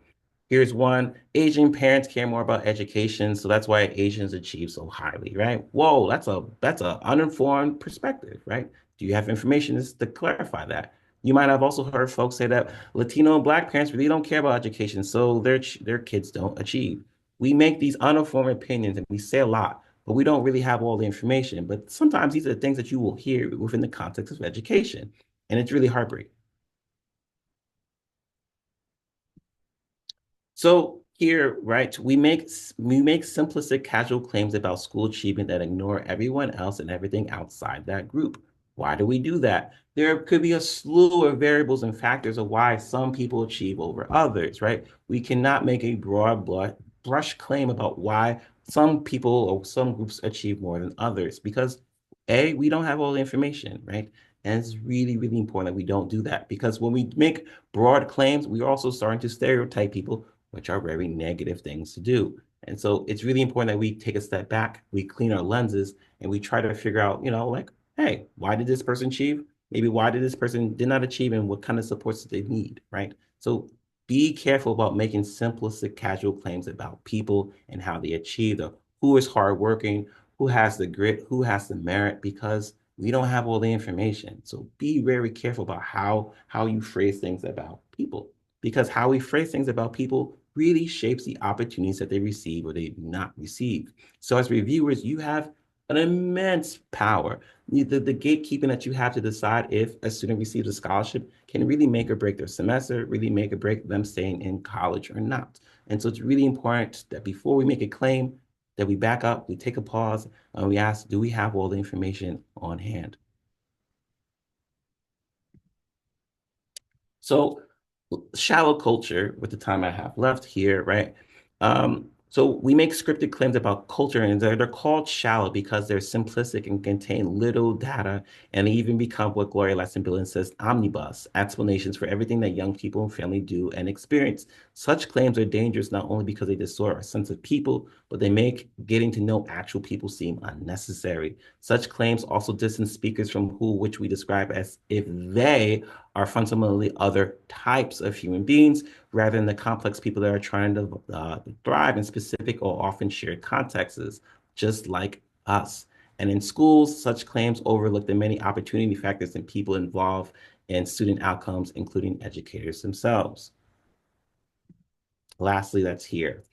Here's one: Asian parents care more about education, so that's why Asians achieve so highly, right? Whoa, that's a uninformed perspective, right? Do you have information to clarify that? You might have also heard folks say that Latino and Black parents really don't care about education, so their kids don't achieve. We make these uninformed opinions and we say a lot, but we don't really have all the information. But sometimes these are the things that you will hear within the context of education, and it's really heartbreaking. So here, right, we make simplistic casual claims about school achievement that ignore everyone else and everything outside that group. Why do we do that? There could be a slew of variables and factors of why some people achieve over others, right? We cannot make a brush claim about why some people or some groups achieve more than others because A, we don't have all the information, right? And it's really, really important that we don't do that because when we make broad claims, we're also starting to stereotype people, which are very negative things to do. And so it's really important that we take a step back, we clean our lenses, and we try to figure out, like, hey, why did this person achieve? Maybe why did this person did not achieve and what kind of supports do they need, right? So be careful about making simplistic casual claims about people and how they achieve, or who is hardworking, who has the grit, who has the merit, because we don't have all the information. So be very careful about how you phrase things about people, because how we phrase things about people really shapes the opportunities that they receive or they do not receive. So as reviewers, you have an immense power. The gatekeeping that you have to decide if a student receives a scholarship can really make or break their semester, really make or break them staying in college or not. And so it's really important that before we make a claim, that we back up, we take a pause, and we ask, do we have all the information on hand? So shallow culture with the time I have left here, right? So we make scripted claims about culture, and they're called shallow because they're simplistic and contain little data, and they even become what Gloria Ladson-Billings says, omnibus, explanations for everything that young people and family do and experience. Such claims are dangerous not only because they distort our sense of people, but they make getting to know actual people seem unnecessary. Such claims also distance speakers from which we describe as if they are fundamentally other types of human beings rather than the complex people that are trying to thrive in specific or often shared contexts, just like us. And in schools, such claims overlook the many opportunity factors and people involved in student outcomes, including educators themselves. Lastly, that's here.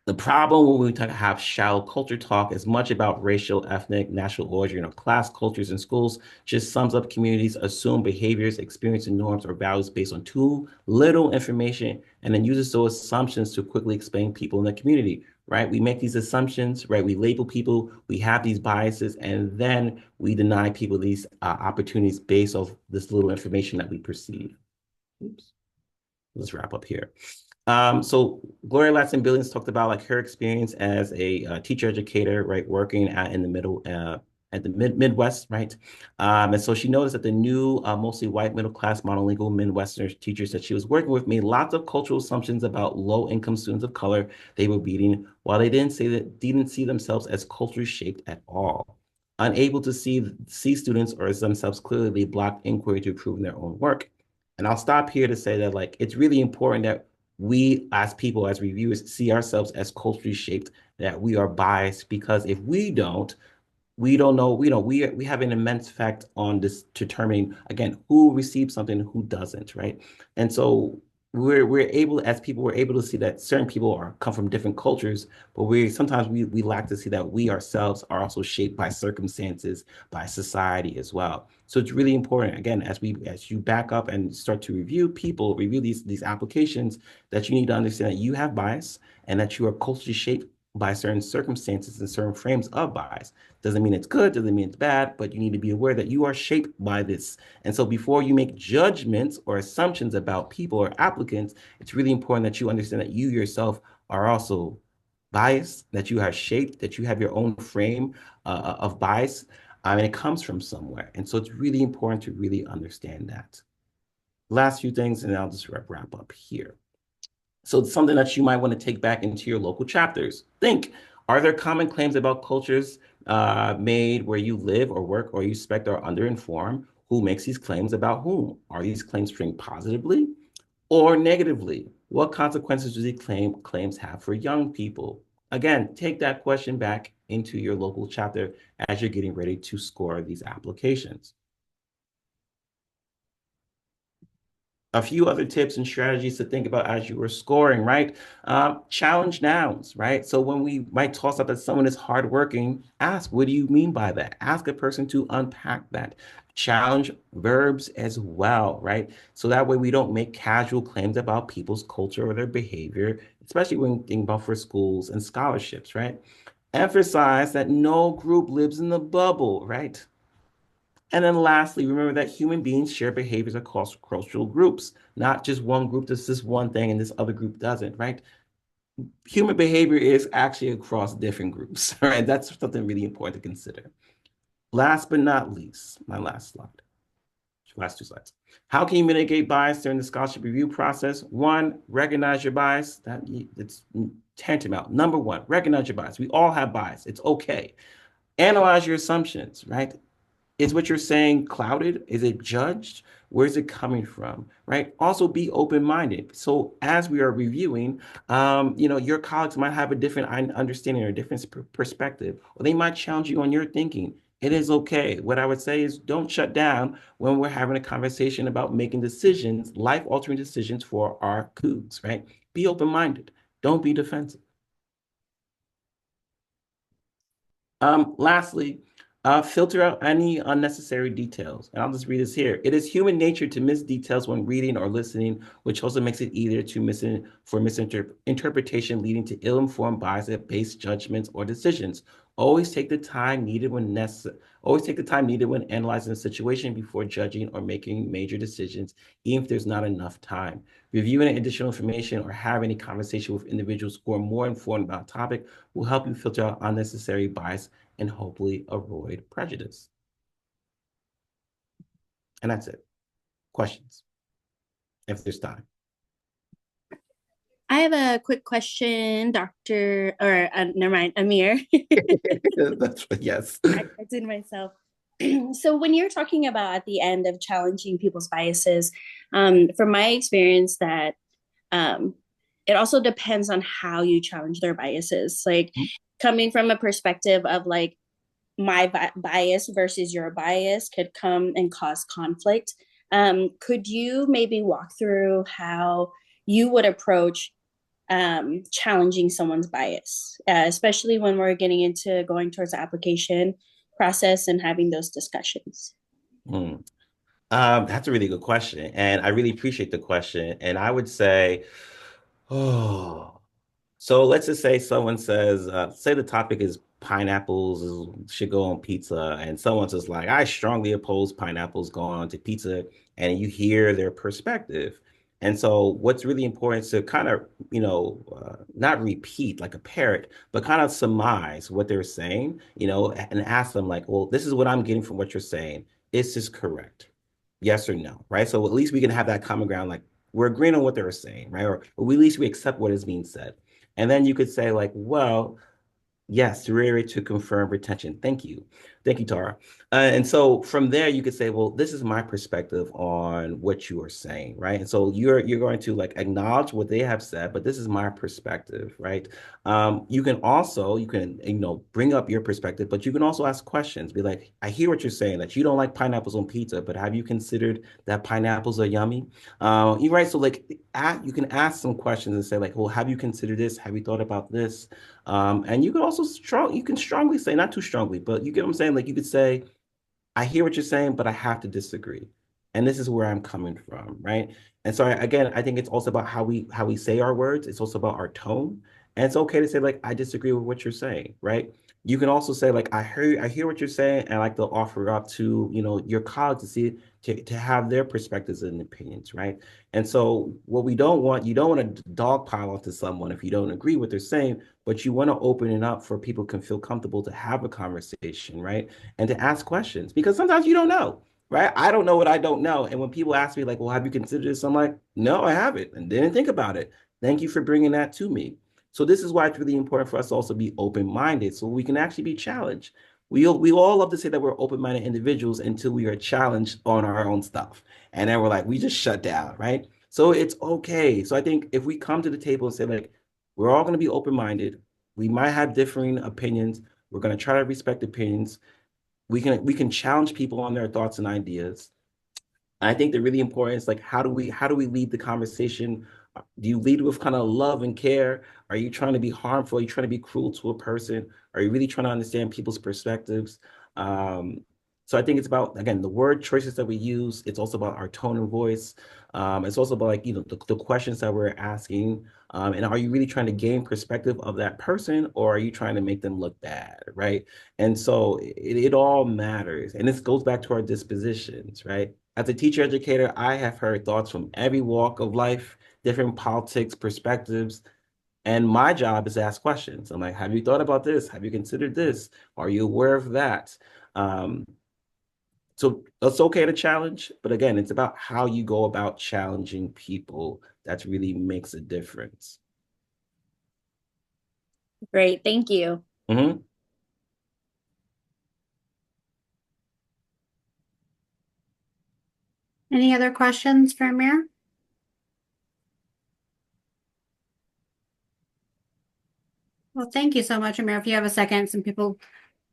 The problem when we have shallow culture talk is much about racial, ethnic, national origin, or class cultures in schools just sums up communities, assume behaviors, experience, and norms or values based on too little information, and then uses those assumptions to quickly explain people in the community, right? We make these assumptions, right? We label people, we have these biases, and then we deny people these opportunities based off this little information that we perceive. Oops. Let's wrap up here. So Gloria Ladson-Billings talked about like her experience as a teacher educator, right, working in the middle at the Midwest, right? And so she noticed that the new, mostly white middle class monolingual Midwestern teachers that she was working with made lots of cultural assumptions about low income students of color they were beating, while they didn't see themselves as culturally shaped at all. Unable to see students or as themselves clearly, they blocked inquiry to improve their own work. And I'll stop here to say that like it's really important that we as people, as reviewers, see ourselves as culturally shaped, that we are biased, because if we don't know, we have an immense effect on this determining, again, who receives something and who doesn't, right? And so we're able, as people, we're able to see that certain people come from different cultures, but we lack to see that we ourselves are also shaped by circumstances, by society as well. So it's really important, again, as you back up and start to review these applications, that you need to understand that you have bias and that you are culturally shaped by certain circumstances and certain frames of bias. Doesn't mean it's good, doesn't mean it's bad, but you need to be aware that you are shaped by this. And so before you make judgments or assumptions about people or applicants, it's really important that you understand that you yourself are also biased, that you are shaped, that you have your own frame of bias, and it comes from somewhere. And so it's really important to really understand that. Last few things, and I'll just wrap up here. So it's something that you might want to take back into your local chapters. Think, are there common claims about cultures made where you live or work or you suspect are underinformed? Who makes these claims about whom? Are these claims framed positively or negatively? What consequences do these claims have for young people? Again, take that question back into your local chapter as you're getting ready to score these applications. A few other tips and strategies to think about as you were scoring, right? Challenge nouns, right? So when we might toss up that someone is hardworking, ask, what do you mean by that? Ask a person to unpack that. Challenge verbs as well, right? So that way we don't make casual claims about people's culture or their behavior, especially when thinking about for schools and scholarships, right? Emphasize that no group lives in the bubble, right? And then lastly, remember that human beings share behaviors across cultural groups, not just one group does this one thing and this other group doesn't, right? Human behavior is actually across different groups, right? That's something really important to consider. Last but not least, my last slide, last two slides. How can you mitigate bias during the scholarship review process? One, recognize your bias. It's tantamount. Number one, recognize your bias. We all have bias. It's okay. Analyze your assumptions, right? Is what you're saying clouded? Is it judged? Where's it coming from? Right? Also be open-minded. So as we are reviewing, your colleagues might have a different understanding or a different perspective, or they might challenge you on your thinking. It is okay. What I would say is don't shut down when we're having a conversation about making decisions, life-altering decisions for our colleagues, right? Be open-minded. Don't be defensive. Lastly, filter out any unnecessary details. And I'll just read this here. It is human nature to miss details when reading or listening, which also makes it easier to misinterpretation, leading to ill-informed bias-based judgments or decisions. Always take the time needed when necessary. Always take the time needed when analyzing a situation before judging or making major decisions, even if there's not enough time. Reviewing additional information or having a conversation with individuals who are more informed about a topic will help you filter out unnecessary bias and hopefully avoid prejudice. And that's it. Questions, if there's time. I have a quick question, Dr. or never mind, Amir. That's yes. I did myself. So when you're talking about at the end of challenging people's biases, from my experience that um, it also depends on how you challenge their biases. Like coming from a perspective of like my bias versus your bias could come and cause conflict. Could you maybe walk through how you would approach challenging someone's bias, especially when we're getting into going towards the application process and having those discussions? Hmm. That's a really good question, and I really appreciate the question. And I would say, oh, so let's just say someone says, say the topic is should go on pizza, and someone's just like, I strongly oppose pineapples going on to pizza, and you hear their perspective. And so what's really important is to kind of, not repeat like a parrot, but kind of surmise what they're saying, and ask them like, well, this is what I'm getting from what you're saying. Is this correct? Yes or no, right? So at least we can have that common ground, like we're agreeing on what they're saying, right? Or at least we accept what is being said. And then you could say like, well, yes, reiterate to confirm retention. Thank you. Thank you, Tara. And so from there, you could say, well, this is my perspective on what you are saying, right? And so you're going to like acknowledge what they have said, but this is my perspective, right? You can bring up your perspective, but you can also ask questions. Be like, I hear what you're saying, that you don't like pineapples on pizza, but have you considered that pineapples are yummy? You're right. So like, you can ask some questions and say like, well, have you considered this? Have you thought about this? And you can also you can strongly say, not too strongly, but you get what I'm saying? Like you could say, I hear what you're saying, but I have to disagree. And this is where I'm coming from, right? And so again, I think it's also about how we say our words. It's also about our tone. And it's okay to say, like, I disagree with what you're saying, right? You can also say, like, I hear what you're saying, and I like to offer up to, your colleagues to see to have their perspectives and opinions, right? And so what we don't want, you don't want to dogpile onto someone if you don't agree with what they're saying, but you want to open it up for people can feel comfortable to have a conversation, right? And to ask questions because sometimes you don't know, right? I don't know what I don't know. And when people ask me, like, well, have you considered this? I'm like, no, I haven't and didn't think about it. Thank you for bringing that to me. So this is why it's really important for us to also be open-minded so we can actually be challenged. We all love to say that we're open-minded individuals until we are challenged on our own stuff. And then we're like, we just shut down, right? So it's okay. So I think if we come to the table and say, like, we're all going to be open-minded, we might have differing opinions. We're going to try to respect opinions. We can challenge people on their thoughts and ideas. I think the really important is like how do we lead the conversation? Do you lead with kind of love and care? Are you trying to be harmful? Are you trying to be cruel to a person? Are you really trying to understand people's perspectives? Um, so I think it's about again the word choices that we use. It's also about our tone and voice. It's also about like the questions that we're asking. And are you really trying to gain perspective of that person, or are you trying to make them look bad, right? And so it all matters. And this goes back to our dispositions, right? As a teacher educator, I have heard thoughts from every walk of life, different politics, perspectives, and my job is to ask questions. I'm like, have you thought about this? Have you considered this? Are you aware of that? Um, so it's okay to challenge, but again, it's about how you go about challenging people that really makes a difference. Great, thank you. Mhm. Any other questions for Amir? Well, thank you so much, Amir. If you have a second, some people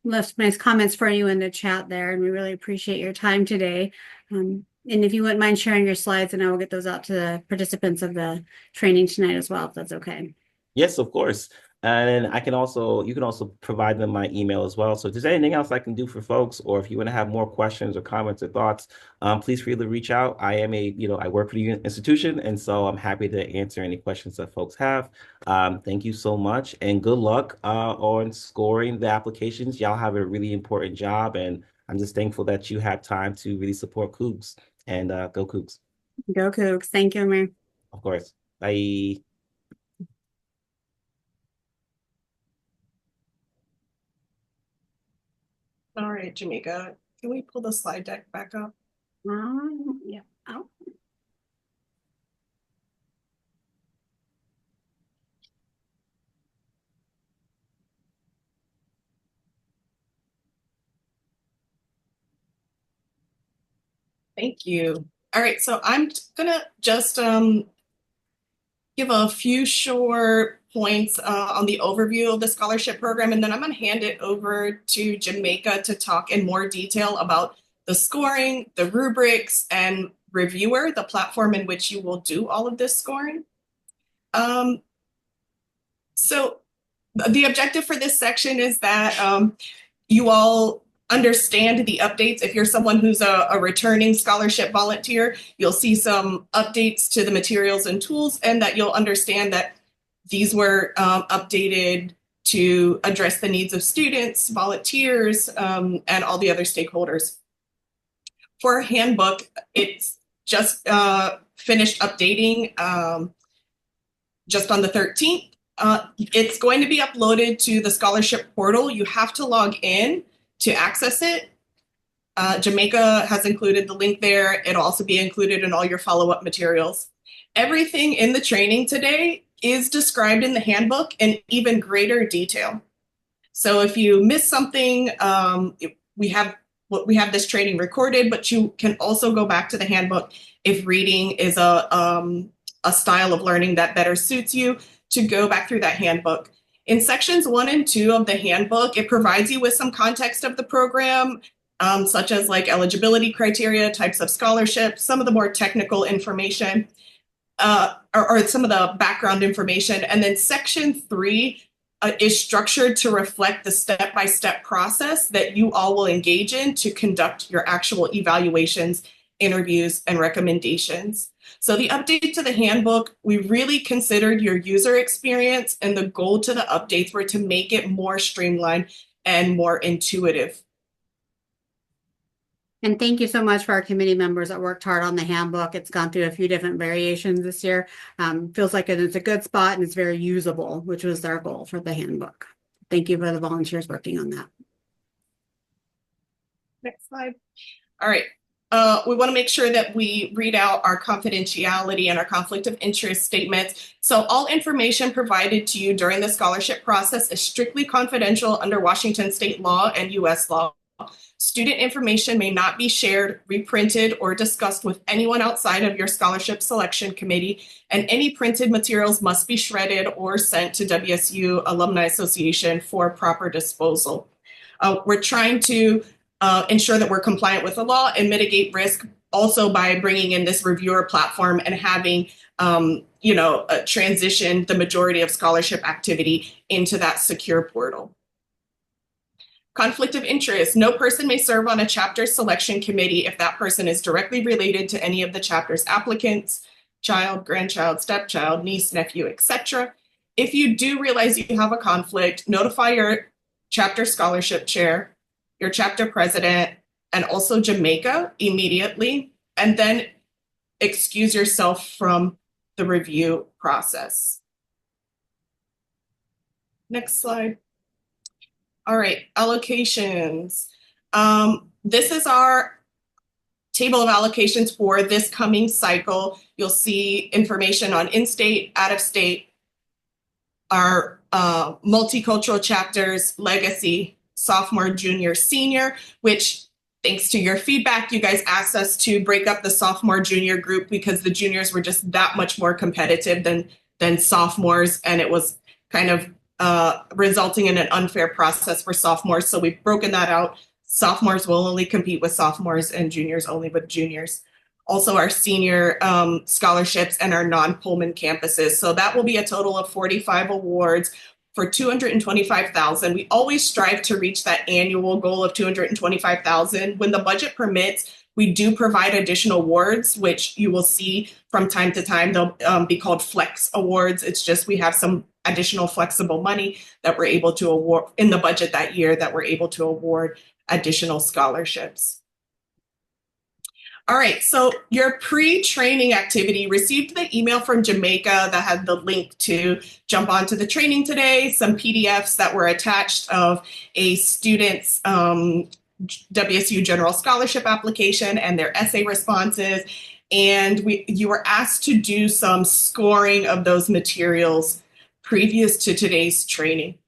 left nice comments for you in the chat there, and we really appreciate your time today. And if you wouldn't mind sharing your slides, and I will get those out to the participants of the training tonight as well, if that's okay. Yes, of course. And I can also, you can also provide them my email as well. So if there's anything else I can do for folks, or if you want to have more questions or comments or thoughts, please feel free to reach out. I am I work for the institution, and so I'm happy to answer any questions that folks have. Thank you so much, and good luck on scoring the applications. Y'all have a really important job, and I'm just thankful that you have time to really support Cougs, and go Cougs, Go Cougs. Thank you, Amir. of course. Bye. All right, Jamaica, can we pull the slide deck back up? Yeah. Oh. Thank you. All right, so I'm gonna just give a few short points on the overview of the scholarship program, and then I'm gonna hand it over to Jamaica to talk in more detail about the scoring, the rubrics, and Reviewer, the platform in which you will do all of this scoring. So the objective for this section is that you all understand the updates. If you're someone who's a returning scholarship volunteer, you'll see some updates to the materials and tools, and that you'll understand that these were updated to address the needs of students, volunteers, and all the other stakeholders. For our handbook, it's just finished updating just on the 13th. It's going to be uploaded to the scholarship portal. You have to log in to access it. Jamaica has included the link there. It'll also be included in all your follow-up materials. Everything in the training today is described in the handbook in even greater detail. So if you miss something, we have this training recorded, but you can also go back to the handbook if reading is a style of learning that better suits you, to go back through that handbook. In sections 1 and 2 of the handbook, it provides you with some context of the program, such as like eligibility criteria, types of scholarships, some of the more technical information, or some of the background information. And then section 3 is structured to reflect the step-by-step process that you all will engage in to conduct your actual evaluations, interviews, and recommendations. So the update to the handbook, we really considered your user experience, and the goal to the updates were to make it more streamlined and more intuitive. And thank you so much for our committee members that worked hard on the handbook. It's gone through a few different variations this year. Feels like it's a good spot and it's very usable, which was our goal for the handbook. Thank you for the volunteers working on that. Next slide. All right. We want to make sure that we read out our confidentiality and our conflict of interest statements. So all information provided to you during the scholarship process is strictly confidential under Washington state law and US law. Student information may not be shared, reprinted, or discussed with anyone outside of your scholarship selection committee, and any printed materials must be shredded or sent to WSU Alumni Association for proper disposal. We're trying to ensure that we're compliant with the law and mitigate risk also by bringing in this reviewer platform and having transition the majority of scholarship activity into that secure portal. Conflict of interest. No person may serve on a chapter selection committee if that person is directly related to any of the chapter's applicants, child, grandchild, stepchild, niece, nephew, etc. If you do realize you have a conflict, notify your chapter scholarship chair, your chapter president, and also Jamaica immediately, and then excuse yourself from the review process. Next slide. All right, allocations. This is our table of allocations for this coming cycle. You'll see information on in-state, out-of-state, our multicultural chapters, legacy, sophomore, junior, senior, which thanks to your feedback, you guys asked us to break up the sophomore junior group because the juniors were just that much more competitive than sophomores, and it was kind of resulting in an unfair process for sophomores. So we've broken that out. Sophomores will only compete with sophomores and juniors only with juniors. also our senior scholarships and our non-Pullman campuses. So that will be a total of 45 awards for $225,000. We always strive to reach that annual goal of $225,000. When the budget permits, we do provide additional awards, which you will see from time to time. They'll be called flex awards. It's just we have some additional flexible money that we're able to award in the budget that year that we're able to award additional scholarships. All right, so your pre-training activity received the email from Jamaica that had the link to jump onto the training today, some PDFs that were attached of a student's WSU General Scholarship application and their essay responses. And you were asked to do some scoring of those materials previous to today's training.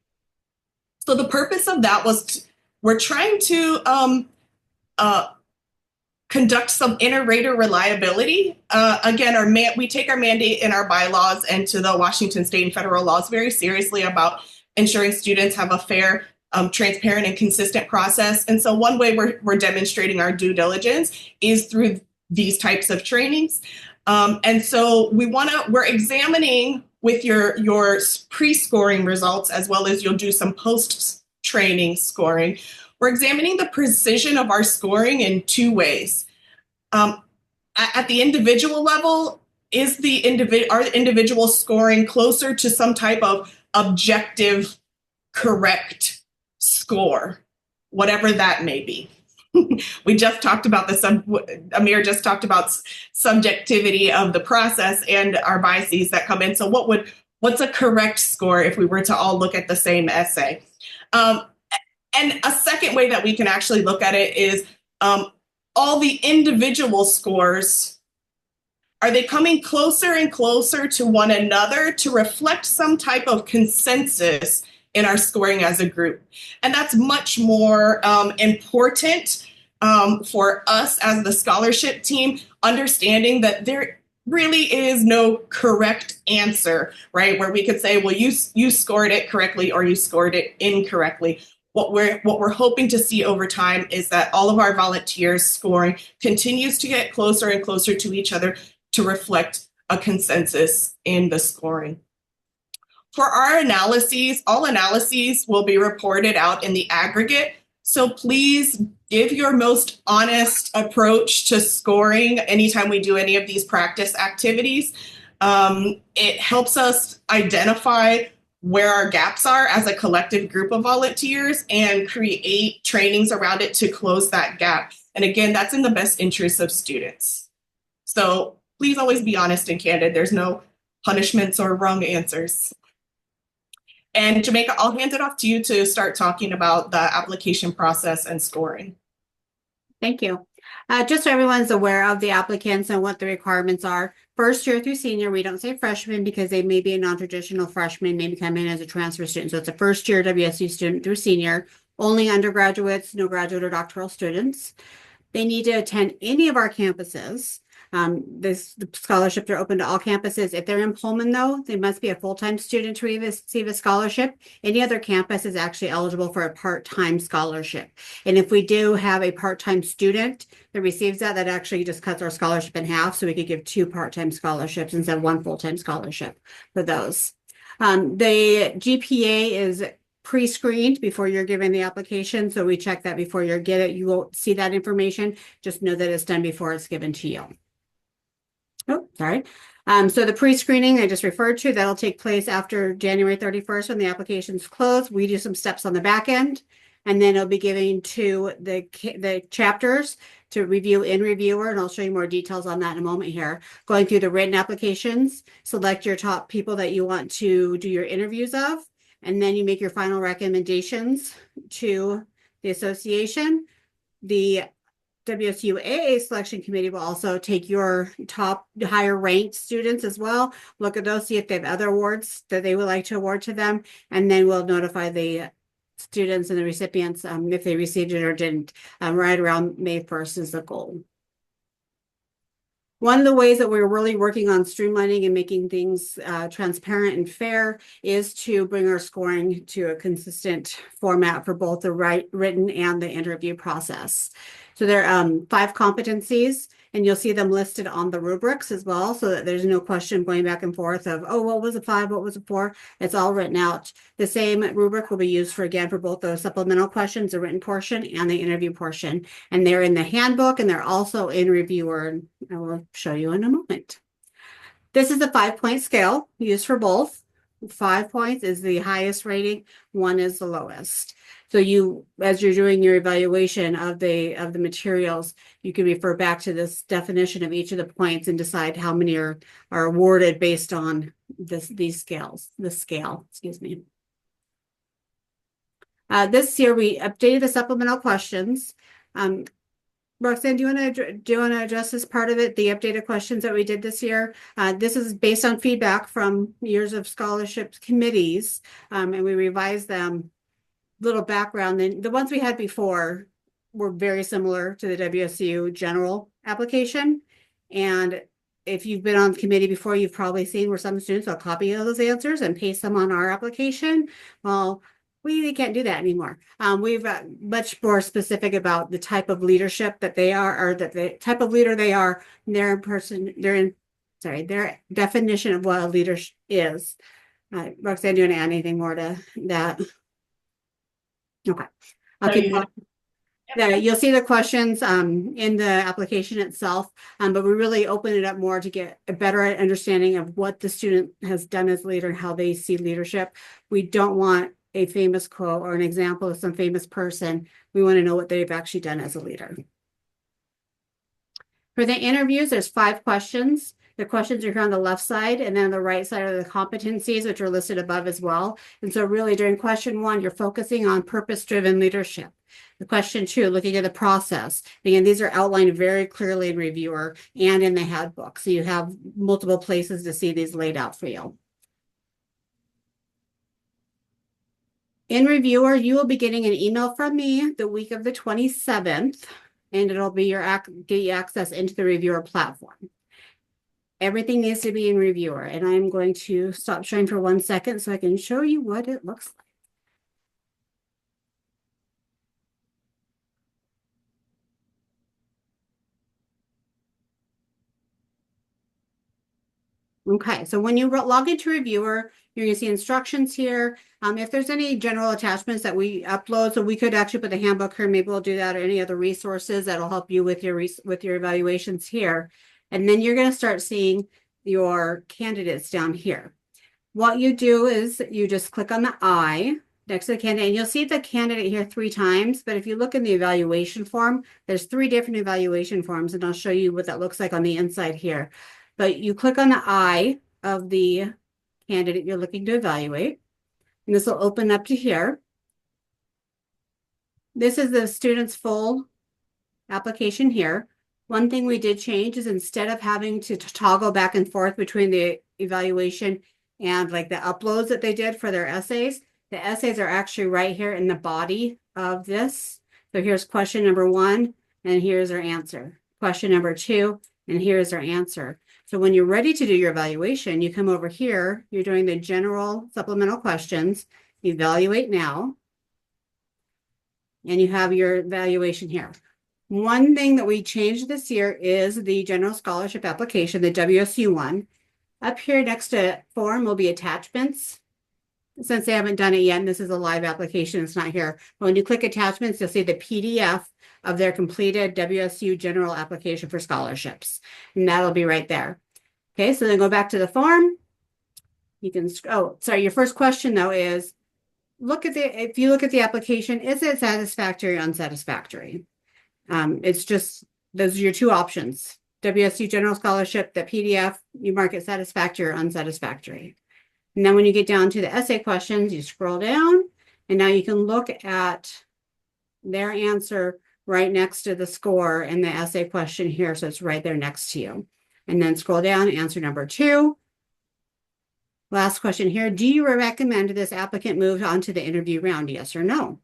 So the purpose of that was we're trying to conduct some inter-rater reliability. Again, we take our mandate in our bylaws and to the Washington state and federal laws very seriously about ensuring students have a fair, transparent, and consistent process. And so one way we're demonstrating our due diligence is through these types of trainings. And so we're examining with your pre-scoring results, as well as you'll do some post-training scoring. We're examining the precision of our scoring in two ways. At the individual level, is our individual scoring closer to some type of objective, correct score, whatever that may be? We just talked about Amir just talked about subjectivity of the process and our biases that come in. So what's a correct score if we were to all look at the same essay? And a second way that we can actually look at it is all the individual scores, are they coming closer and closer to one another to reflect some type of consensus in our scoring as a group? And that's much more important for us as the scholarship team, understanding that there really is no correct answer, right? Where we could say, well, you scored it correctly or you scored it incorrectly. What we're hoping to see over time is that all of our volunteers' scoring continues to get closer and closer to each other to reflect a consensus in the scoring. For our analyses, all analyses will be reported out in the aggregate. So please give your most honest approach to scoring anytime we do any of these practice activities. It helps us identify where our gaps are as a collective group of volunteers and create trainings around it to close that gap. And again, that's in the best interest of students. So please always be honest and candid. There's no punishments or wrong answers. And Jamaica, I'll hand it off to you to start talking about the application process and scoring. Thank you. Just so everyone's aware of the applicants and what the requirements are. First year through senior, we don't say freshman because they may be a non-traditional freshman, maybe come in as a transfer student. So it's a first year WSU student through senior, only undergraduates, no graduate or doctoral students. They need to attend any of our campuses. The scholarships are open to all campuses. If they're in Pullman, though, they must be a full-time student to receive a scholarship. Any other campus is actually eligible for a part-time scholarship. And if we do have a part-time student that receives that actually just cuts our scholarship in half. So we could give 2 part-time scholarships instead of 1 full-time scholarship for those. The GPA is pre-screened before you're given the application. So we check that before you get it. You won't see that information. Just know that it's done before it's given to you. Oh, sorry. So the pre-screening I just referred to, that'll take place after January 31st when the application's closed. We do some steps on the back end, and then it'll be given to the chapters to review in reviewer, and I'll show you more details on that in a moment here. Going through the written applications, select your top people that you want to do your interviews of, and then you make your final recommendations to the association. The WSUAA selection committee will also take your top higher ranked students as well. Look at those, see if they have other awards that they would like to award to them. And then we'll notify the students and the recipients if they received it or didn't. Right around May 1st is the goal. One of the ways that we're really working on streamlining and making things transparent and fair is to bring our scoring to a consistent format for both the written and the interview process. So there are 5 competencies. and you'll see them listed on the rubrics as well, so that there's no question going back and forth of, oh, what was a 5, what was a 4? It's all written out. The same rubric will be used for, again, for both the supplemental questions, the written portion and the interview portion. And they're in the handbook, and they're also in reviewer, and I will show you in a moment. This is the 5-point scale used for both. 5 points is the highest rating, 1 is the lowest. So you, as you're doing your evaluation of the materials, you can refer back to this definition of each of the points and decide how many are awarded based on these scales, the scale, excuse me. This year we updated the supplemental questions. Roxanne, do you want to address this part of it, the updated questions that we did this year? This is based on feedback from years of scholarships committees, and we revised them. Little background, then the ones we had before were very similar to the WSU general application. And if you've been on the committee before, you've probably seen where some students will copy those answers and paste them on our application. Well, we can't do that anymore. We've got much more specific about the type of leadership that they are, or that the type of leader they are, their definition of what a leader is. Roxanne, do you want to add anything more to that? Okay. You'll see the questions in the application itself, but we really open it up more to get a better understanding of what the student has done as leader and how they see leadership. We don't want a famous quote or an example of some famous person. We want to know what they've actually done as a leader. For the interviews, there's 5 questions. The questions are here on the left side, and then on the right side are the competencies, which are listed above as well. And so really during question 1, you're focusing on purpose-driven leadership. The question 2, looking at the process. Again, these are outlined very clearly in reviewer and in the handbook. So you have multiple places to see these laid out for you. In reviewer, you will be getting an email from me the week of the 27th, and it'll be get you access into the reviewer platform. Everything needs to be in reviewer, and I'm going to stop sharing for 1 second so I can show you what it looks like. Okay, so when you log into reviewer, you're going to see instructions here. If there's any general attachments that we upload, so we could actually put the handbook here, maybe we'll do that, or any other resources that'll help you with your evaluations here. And then you're going to start seeing your candidates down here. What you do is you just click on the I next to the candidate, and you'll see the candidate here 3 times. But if you look in the evaluation form, there's 3 different evaluation forms, and I'll show you what that looks like on the inside here. But you click on the I of the candidate you're looking to evaluate, and this will open up to here. This is the student's full application here. One thing we did change is instead of having to toggle back and forth between the evaluation and like the uploads that they did for their essays, the essays are actually right here in the body of this. So here's question number 1, and here's our answer. Question number 2, and here's our answer. So when you're ready to do your evaluation, you come over here, you're doing the general supplemental questions, evaluate now, and you have your evaluation here. One thing that we changed this year is the general scholarship application, the WSU one. Up here next to form will be attachments. Since they haven't done it yet, and this is a live application, it's not here. But when you click attachments, you'll see the PDF of their completed WSU general application for scholarships. And that'll be right there. Okay, so then go back to the form. You can, oh, sorry, your first question though is, if you look at the application, is it satisfactory or unsatisfactory? It's just, those are your 2 options. WSU General Scholarship, the PDF, you mark it satisfactory or unsatisfactory. And then when you get down to the essay questions, you scroll down, and now you can look at their answer right next to the score in the essay question here. So it's right there next to you. And then scroll down, answer number 2. Last question here. Do you recommend this applicant move on to the interview round? Yes or no?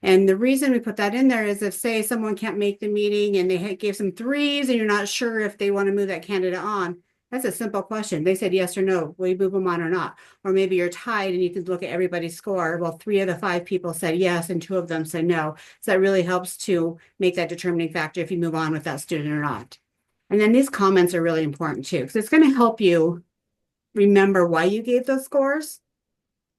And the reason we put that in there is if, say, someone can't make the meeting and they gave some 3s and you're not sure if they want to move that candidate on, that's a simple question. They said yes or no. Will you move them on or not? Or maybe you're tied and you can look at everybody's score. Well, 3 of the 5 people said yes and 2 of them said no. So that really helps to make that determining factor if you move on with that student or not. And then these comments are really important too, because it's going to help you remember why you gave those scores.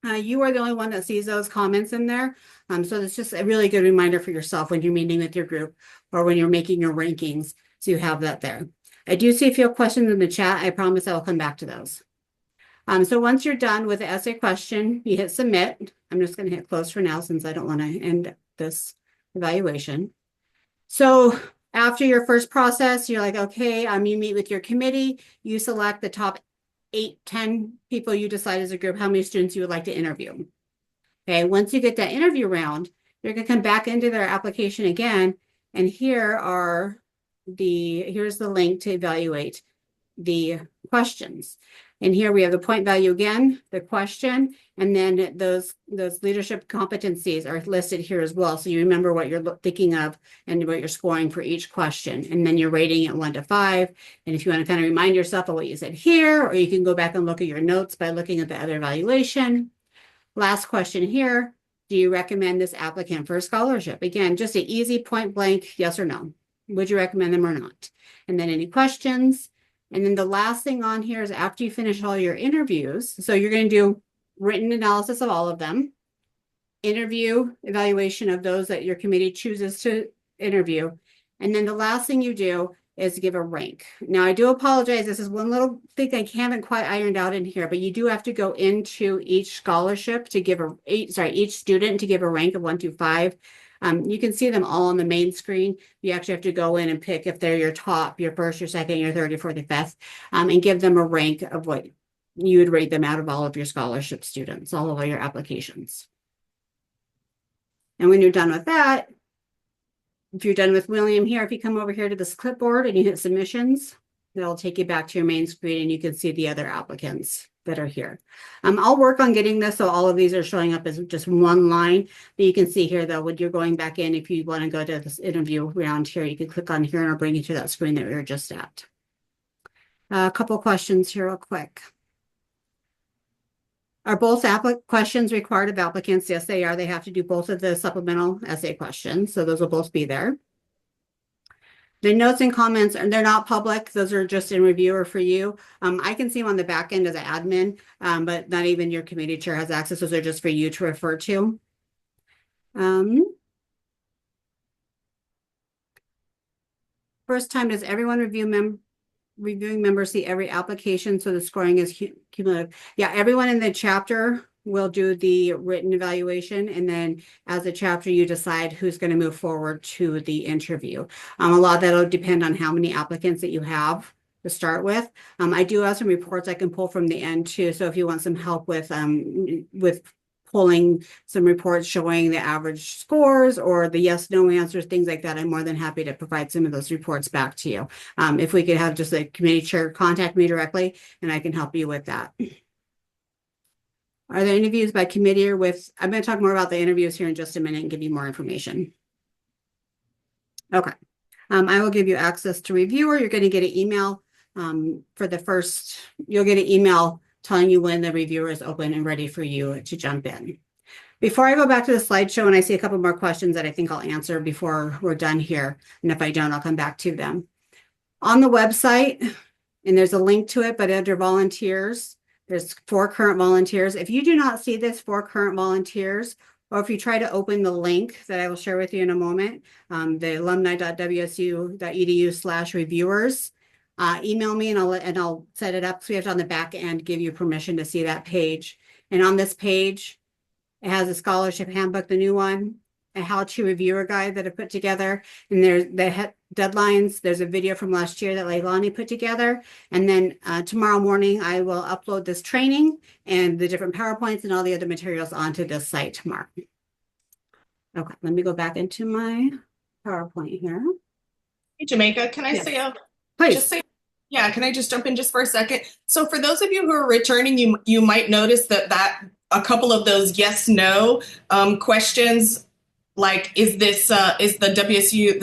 You are the only one that sees those comments in there. So it's just a really good reminder for yourself when you're meeting with your group or when you're making your rankings. So you have that there. I do see a few questions in the chat. I promise I will come back to those. So once you're done with the essay question, you hit submit. I'm just going to hit close for now since I don't want to end this evaluation. So after your first process, you're like, okay, you meet with your committee, you select the top 8, 10 people you decide as a group, how many students you would like to interview. Okay, once you get that interview round, you're going to come back into their application again, and here's the link to evaluate the questions. And here we have the point value again, the question, and then those leadership competencies are listed here as well. So you remember what you're thinking of and what you're scoring for each question. And then you're rating it 1 to 5. And if you want to kind of remind yourself of what you said here, or you can go back and look at your notes by looking at the other evaluation. Last question here. Do you recommend this applicant for a scholarship? Again, just an easy point blank, yes or no. Would you recommend them or not? And then any questions? And then the last thing on here is after you finish all your interviews, so you're going to do written analysis of all of them, interview evaluation of those that your committee chooses to interview. And then the last thing you do is give a rank. Now, I do apologize. This is one little thing I haven't quite ironed out in here, but you do have to go into each scholarship to give each student to give a rank of 1 to 5. You can see them all on the main screen. You actually have to go in and pick if they're your top, your first, your second, your third, your fourth, your fifth, and give them a rank of what you would rate them out of all of your scholarship students, all of your applications. And when you're done with that, if you're done with William here, if you come over here to this clipboard and you hit submissions, that'll take you back to your main screen and you can see the other applicants that are here. I'll work on getting this so all of these are showing up as just one line. But you can see here though, when you're going back in, if you want to go to this interview round here, you can click on here and I'll bring you to that screen that we were just at. A couple questions here real quick. Are both questions required of applicants? Yes, they are. They have to do both of the supplemental essay questions. So those will both be there. The notes and comments, and they're not public. Those are just in review or for you. I can see them on the back end as an admin, but not even your committee chair has access. Those are just for you to refer to. First time, does everyone reviewing members see every application so the scoring is cumulative? Yeah, everyone in the chapter will do the written evaluation, and then as a chapter you decide who's going to move forward to the interview. A lot of that will depend on how many applicants that you have to start with. I do have some reports I can pull from the end too, so if you want some help with pulling some reports showing the average scores or the yes no answers, things like that, I'm more than happy to provide some of those reports back to you. If we could have just a committee chair contact me directly and I can help you with that. Are there interviews by committee or with, I'm going to talk more about the interviews here in just a minute and give you more information. Okay. I will give you access to reviewer. You're going to get an email for the first, you'll get an email telling you when the reviewer is open and ready for you to jump in. Before I go back to the slideshow, and I see a couple more questions that I think I'll answer before we're done here. And if I don't, I'll come back to them. On the website, and there's a link to it, but under volunteers, there's 4 current volunteers. If you do not see this 4 current volunteers, or if you try to open the link that I will share with you in a moment, the alumni.wsu.edu/reviewers, email me and I'll set it up. So we have to on the back end give you permission to see that page. And on this page, it has a scholarship handbook, the new one, a how-to reviewer guide that I put together. And there's the deadlines. There's a video from last year that Leilani put together. And then tomorrow morning, I will upload this training and the different PowerPoints and all the other materials onto this site tomorrow. Okay, let me go back into my PowerPoint here. Hey, Jamaica, can I Yes. say Please. Yeah, can I just jump in just for a second? So for those of you who are returning, you might notice that a couple of those yes, no questions, like is the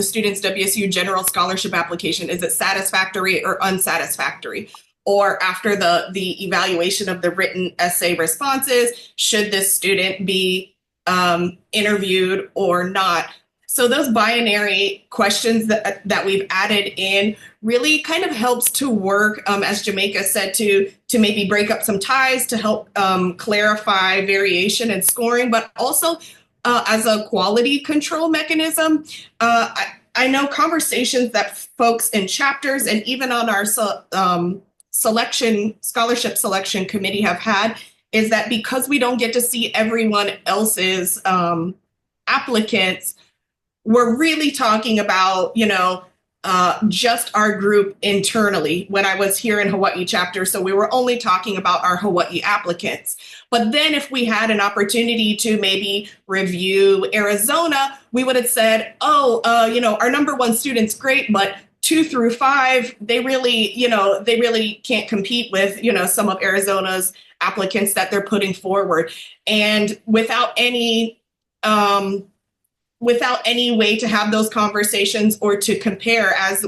student's WSU general scholarship application, is it satisfactory or unsatisfactory? Or after the evaluation of the written essay responses, should this student be interviewed or not? So those binary questions that we've added in really kind of helps to work, as Jamaica said, to maybe break up some ties, to help clarify variation and scoring, but also as a quality control mechanism. I know conversations that folks in chapters and even on our scholarship selection committee have had is that because we don't get to see everyone else's applicants, we're really talking about, just our group internally when I was here in Hawaii chapter. So we were only talking about our Hawaii applicants. But then if we had an opportunity to maybe review Arizona, we would have said, our number one student's great, but 2 through 5, they really can't compete with, some of Arizona's applicants that they're putting forward. And without any way to have those conversations or to compare as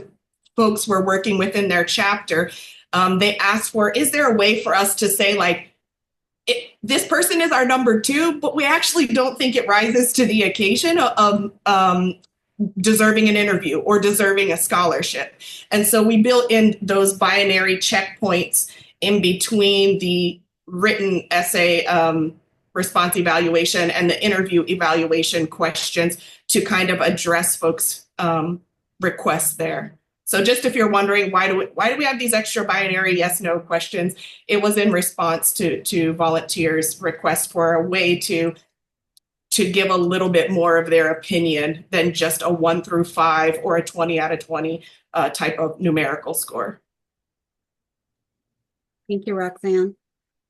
folks were working within their chapter, they asked for, is there a way for us to say, like, this person is our number 2, but we actually don't think it rises to the occasion of deserving an interview or deserving a scholarship. And so we built in those binary checkpoints in between the written essay response evaluation and the interview evaluation questions to kind of address folks' requests there. So just if you're wondering, why do we have these extra binary yes/no questions? It was in response to volunteers' request for a way to give a little bit more of their opinion than just a 1 through 5 or a 20 out of 20 type of numerical score. Thank you, Roxanne.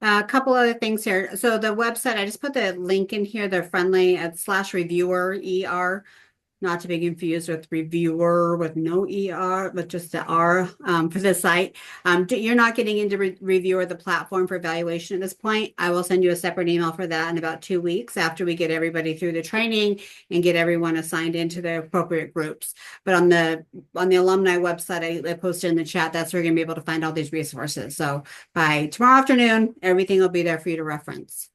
A couple other things here. So the website, I just put the link in here. They're friendly at /reviewer, ER, not to be confused with reviewer with no ER, but just the R for the site. You're not getting into reviewer, the platform for evaluation at this point. I will send you a separate email for that in about 2 weeks after we get everybody through the training and get everyone assigned into the appropriate groups. But on the alumni website, I posted in the chat, that's where you're gonna be able to find all these resources. So by tomorrow afternoon, everything will be there for you to reference.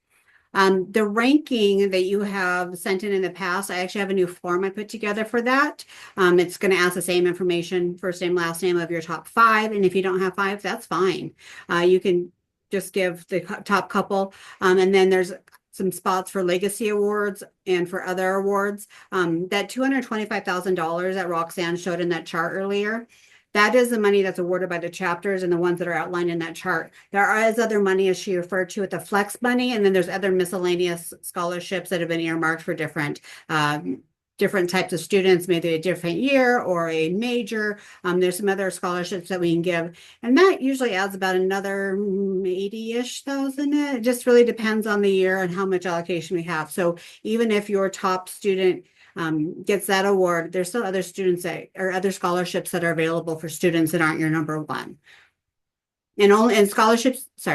The ranking that you have sent in the past, I actually have a new form I put together for that. It's going to ask the same information, first name, last name of your top 5. And if you don't have 5, that's fine. You can just give the top couple. And then there's some spots for legacy awards and for other awards. That $225,000 that Roxanne showed in that chart earlier, that is the money that's awarded by the chapters and the ones that are outlined in that chart. There is other money, as she referred to, at the flex money, and then there's other miscellaneous scholarships that have been earmarked for different types of students, maybe a different year or a major. There's some other scholarships that we can give, and that usually adds about another 80-ish thousand. It just really depends on the year and how much allocation we have. So even if your top student gets that award, there's still other students or other scholarships that are available for students that aren't your number 1. And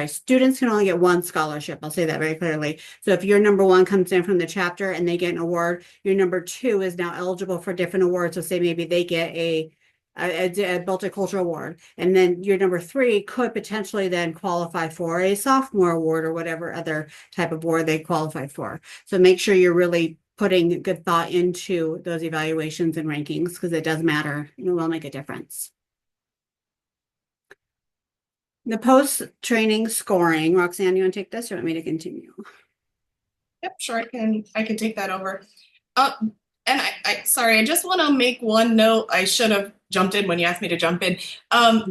students can only get 1 scholarship. I'll say that very clearly. So if your number 1 comes in from the chapter and they get an award, your number 2 is now eligible for different awards. So say maybe they get a multicultural award, and then your number 3 could potentially then qualify for a sophomore award or whatever other type of award they qualify for. So make sure you're really putting good thought into those evaluations and rankings, because it does matter. It will make a difference. The post-training scoring, Roxanne, you want to take this or want me to continue? Yep, sure, I can take that over. And I just want to make one note. I should have jumped in when you asked me to jump in.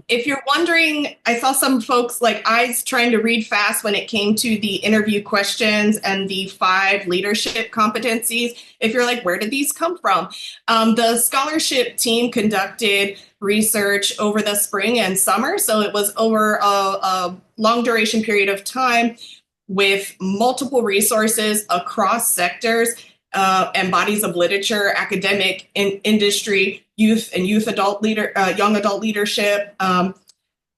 If you're wondering, I saw some folks like eyes trying to read fast when it came to the interview questions and the 5 leadership competencies. If you're like, where did these come from? The scholarship team conducted research over the spring and summer. So it was over a long duration period of time with multiple resources across sectors. And bodies of literature, academic, industry, youth and young adult leadership,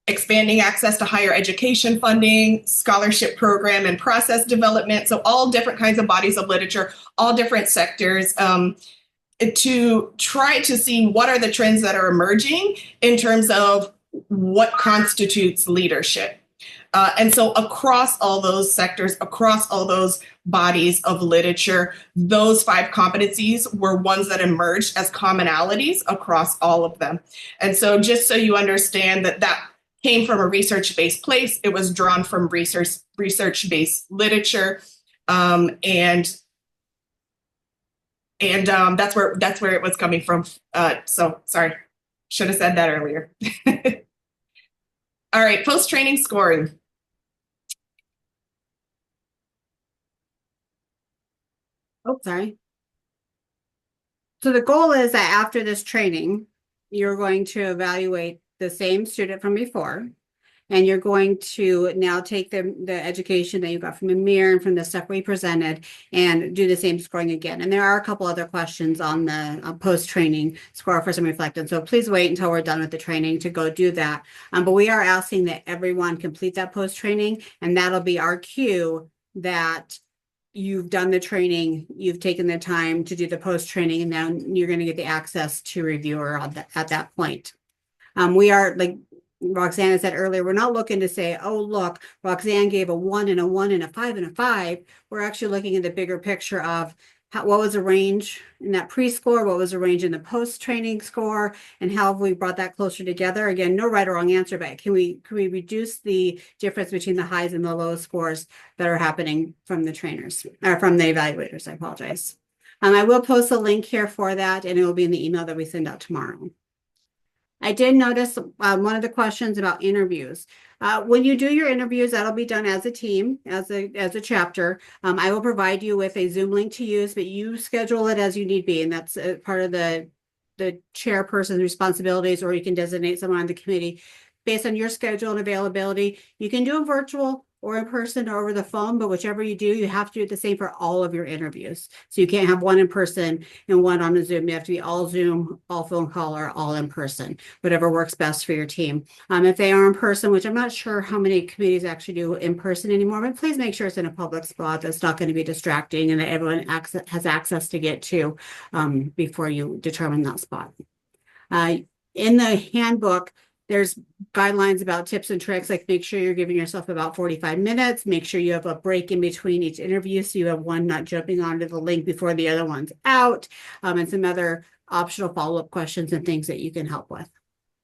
expanding access to higher education funding, scholarship program and process development. So all different kinds of bodies of literature, all different sectors, to try to see what are the trends that are emerging in terms of what constitutes leadership. And so across all those sectors, across all those bodies of literature, those 5 competencies were ones that emerged as commonalities across all of them. And so just so you understand that came from a research-based place, it was drawn from research-based literature, and that's where it was coming from. So sorry, should have said that earlier. All right, post-training scoring. Oh, sorry. So the goal is that after this training, you're going to evaluate the same student from before, and you're going to now take the education that you got from Amir and from the stuff we presented and do the same scoring again. And there are a couple other questions on the post-training score for some reflected. So please wait until we're done with the training to go do that. But we are asking that everyone complete that post-training, and that'll be our cue that you've done the training, you've taken the time to do the post-training, and now you're going to get the access to reviewer at that point. We are, like Roxanne said earlier, we're not looking to say, oh, look, Roxanne gave a 1 and a 1 and a 5 and a 5. We're actually looking at the bigger picture of what was the range in that pre-score, what was the range in the post-training score, and how have we brought that closer together? Again, no right or wrong answer, but can we reduce the difference between the highs and the low scores that are happening from the trainers, or from the evaluators? I apologize. I will post a link here for that, and it will be in the email that we send out tomorrow. I did notice one of the questions about interviews. When you do your interviews, that'll be done as a team, as a chapter. I will provide you with a Zoom link to use, but you schedule it as you need be, and that's part of the chairperson's responsibilities, or you can designate someone on the committee based on your schedule and availability. You can do a virtual or in person or over the phone, but whichever you do, you have to do the same for all of your interviews. So you can't have one in person and one on a Zoom. You have to be all Zoom, all phone call, or all in person, whatever works best for your team. If they are in person, which I'm not sure how many committees actually do in person anymore, but please make sure it's in a public spot that's not going to be distracting and that everyone has access to get to before you determine that spot. In the handbook, there's guidelines about tips and tricks, like make sure you're giving yourself about 45 minutes, make sure you have a break in between each interview so you have one not jumping onto the link before the other one's out, and some other optional follow-up questions and things that you can help with,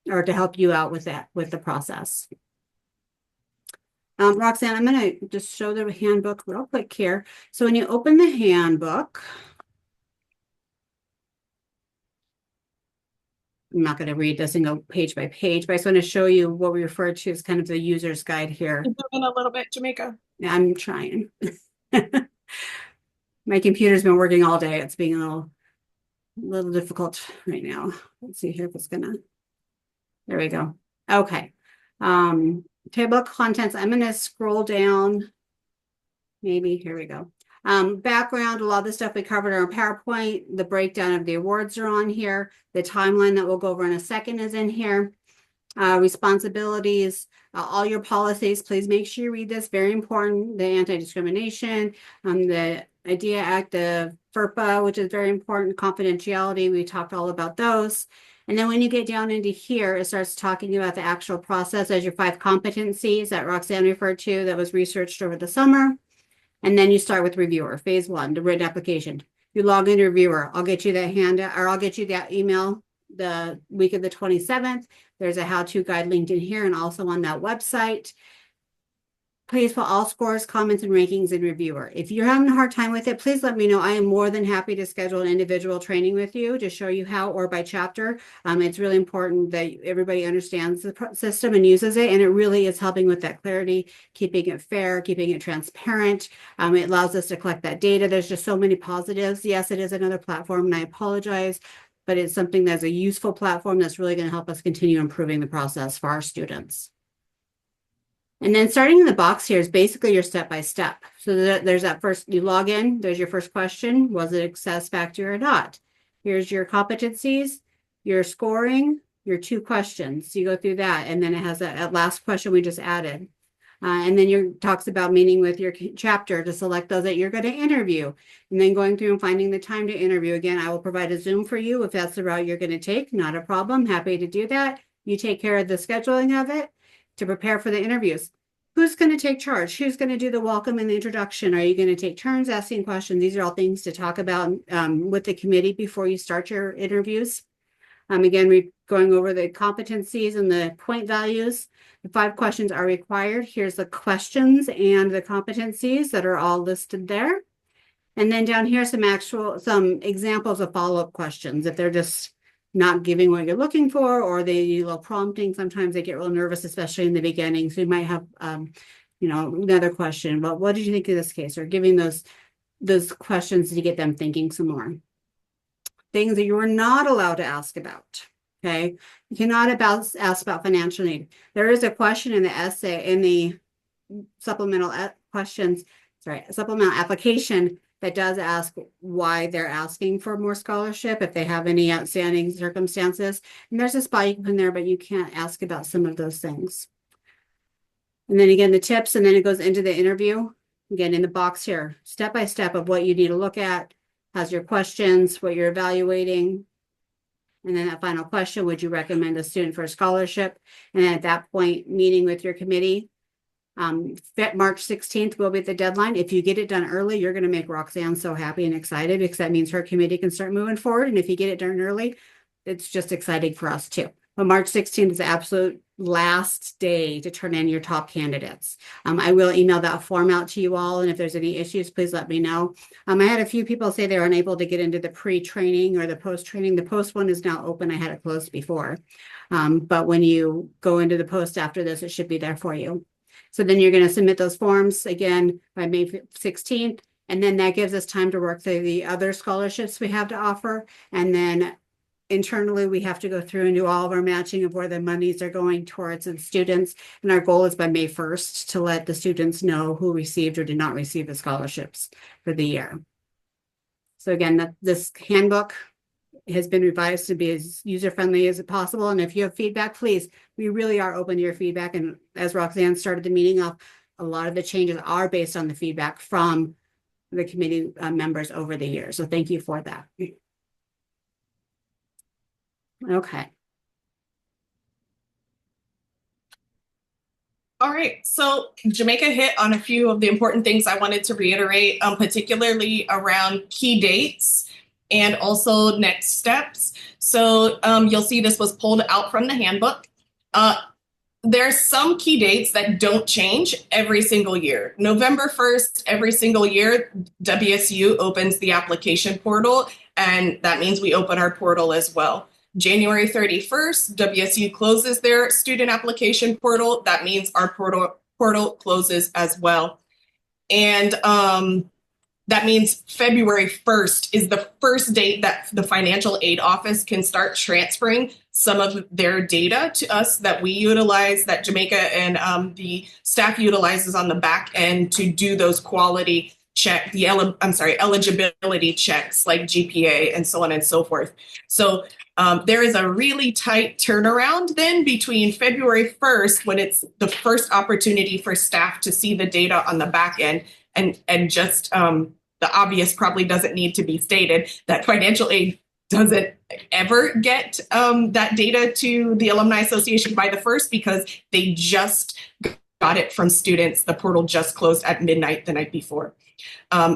or to help you out with that, with the process. Roxanne, I'm going to just show the handbook real quick here. So when you open the handbook, I'm not going to read this and go page by page, but I just want to show you what we refer to as kind of the user's guide here. In a little bit, Jamaica. I'm trying. My computer's been working all day. It's being a little difficult right now. Let's see here if it's gonna. There we go. Okay. Table of contents. I'm gonna scroll down. Maybe here we go. Background, a lot of the stuff we covered on PowerPoint. The breakdown of the awards are on here. The timeline that we'll go over in a second is in here. Responsibilities, all your policies, please make sure you read this, very important. The anti-discrimination, the IDEA Act, the FERPA, which is very important, confidentiality, we talked all about those. And then when you get down into here, it starts talking about the actual process as your 5 competencies that Roxanne referred to that was researched over the summer. And then you start with reviewer, phase 1, the written application. You log into reviewer. I'll get you that handout, or I'll get you that email the week of the 27th. There's a how-to guide linked in here and also on that website. Please put all scores, comments, and rankings in reviewer. If you're having a hard time with it, please let me know. I am more than happy to schedule an individual training with you to show you how, or by chapter. It's really important that everybody understands the system and uses it, and it really is helping with that clarity, keeping it fair, keeping it transparent. It allows us to collect that data. There's just so many positives. Yes, it is another platform, and I apologize, but it's something that's a useful platform that's really going to help us continue improving the process for our students. And then starting in the box here is basically your step-by-step. So there's that first, you log in, there's your first question, was it satisfactory or not? Here's your competencies, your scoring, your 2 questions. So you go through that, and then it has that last question we just added. And then your talks about meeting with your chapter to select those that you're going to interview, and then going through and finding the time to interview. Again, I will provide a Zoom for you if that's the route you're going to take. Not a problem. Happy to do that. You take care of the scheduling of it to prepare for the interviews. who's going to take charge? Who's going to do the welcome and the introduction? Are you going to take turns asking questions? These are all things to talk about with the committee before you start your interviews. Again, we're going over the competencies and the point values. The 5 questions are required. Here's the questions and the competencies that are all listed there. And then down here, some examples of follow-up questions. If they're just not giving what you're looking for, or they need a little prompting, sometimes they get real nervous, especially in the beginning. So you might have, another question. But what did you think of this case? Or giving those questions to get them thinking some more. Things that you are not allowed to ask about. Okay, you cannot ask about financial need. There is a question in the essay, in the supplemental supplemental application that does ask why they're asking for more scholarship, if they have any outstanding circumstances. And there's a spot you can put in there, but you can't ask about some of those things. And then again, the tips, and then it goes into the interview. Again, in the box here, step by step of what you need to look at, has your questions, what you're evaluating. And then that final question, would you recommend a student for a scholarship? And then at that point, meeting with your committee. March 16th will be the deadline. If you get it done early, you're going to make Roxanne so happy and excited, because that means her committee can start moving forward. And if you get it done early, it's just exciting for us too. But March 16th is the absolute last day to turn in your top candidates. I will email that form out to you all. And if there's any issues, please let me know. I had a few people say they were unable to get into the pre-training or the post-training. The post one is now open. I had it closed before. But when you go into the post after this, it should be there for you. So then you're going to submit those forms again by May 16th. And then that gives us time to work through the other scholarships we have to offer. And then internally, we have to go through and do all of our matching of where the monies are going towards the students. And our goal is by May 1st to let the students know who received or did not receive the scholarships for the year. So again, this handbook has been revised to be as user-friendly as possible. And if you have feedback, please, we really are open to your feedback. And as Roxanne started the meeting off, a lot of the changes are based on the feedback from the committee members over the years. So thank you for that. Okay. All right, so Jamaica hit on a few of the important things I wanted to reiterate, particularly around key dates and also next steps. So you'll see this was pulled out from the handbook. There's some key dates that don't change every single year. November 1st, every single year, WSU opens the application portal, and that means we open our portal as well. January 31st, WSU closes their student application portal. That means our portal closes as well. And that means February 1st is the first date that the financial aid office can start transferring some of their data to us that we utilize, that Jamaica and the staff utilizes on the back end to do those quality eligibility checks like GPA and so on and so forth. So there is a really tight turnaround then between February 1st, when it's the first opportunity for staff to see the data on the back end, and just the obvious probably doesn't need to be stated, that financial aid doesn't ever get that data to the Alumni Association by the 1st, because they just got it from students. The portal just closed at midnight the night before.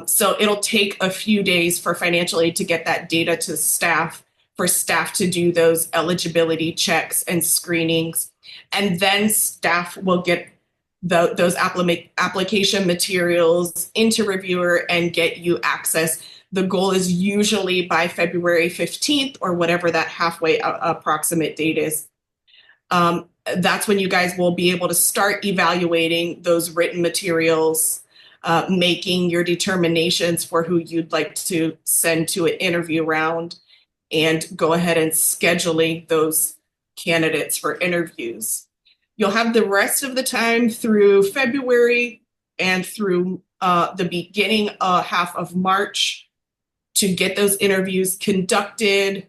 So it'll take a few days for financial aid to get that data to staff, for staff to do those eligibility checks and screenings. And then staff will get those application materials into reviewer and get you access. The goal is usually by February 15th or whatever that halfway approximate date is. That's when you guys will be able to start evaluating those written materials, making your determinations for who you'd like to send to an interview round, and go ahead and scheduling those candidates for interviews. You'll have the rest of the time through February and through the beginning half of March to get those interviews conducted,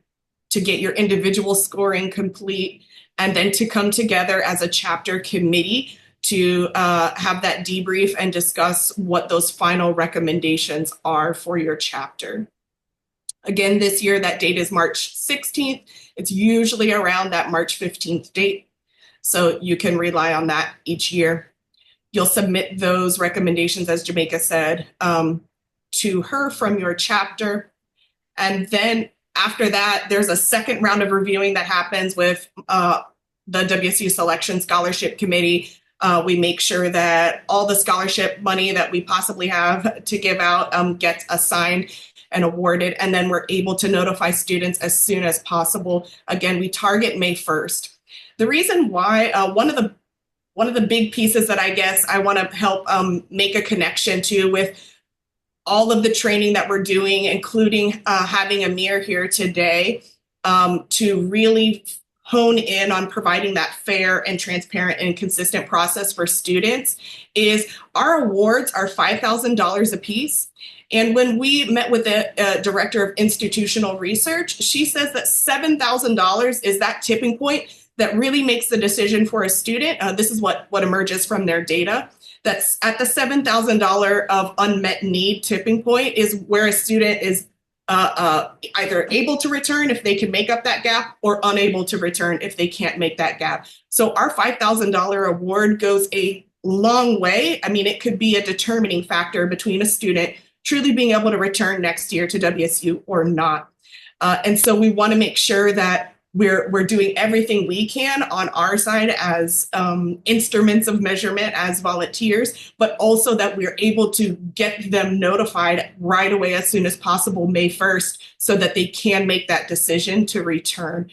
to get your individual scoring complete, and then to come together as a chapter committee to have that debrief and discuss what those final recommendations are for your chapter. Again, this year, that date is March 16th. It's usually around that March 15th date, so you can rely on that each year. You'll submit those recommendations, as Jamaica said, to her from your chapter. And then after that, there's a second round of reviewing that happens with the WSU Selection Scholarship Committee. We make sure that all the scholarship money that we possibly have to give out gets assigned and awarded, and then we're able to notify students as soon as possible. Again, we target May 1st. The reason why, one of the big pieces that I guess I want to help make a connection to with all of the training that we're doing, including having Amir here today, to really hone in on providing that fair and transparent and consistent process for students, is our awards are $5,000 a piece. And when we met with the director of institutional research, she says that $7,000 is that tipping point that really makes the decision for a student. This is what emerges from their data. That's at the $7,000 of unmet need tipping point is where a student is either able to return if they can make up that gap, or unable to return if they can't make that gap. So our $5,000 award goes a long way. I mean, it could be a determining factor between a student truly being able to return next year to WSU or not. And so we want to make sure that we're doing everything we can on our side as instruments of measurement, as volunteers, but also that we're able to get them notified right away as soon as possible, May 1st, so that they can make that decision to return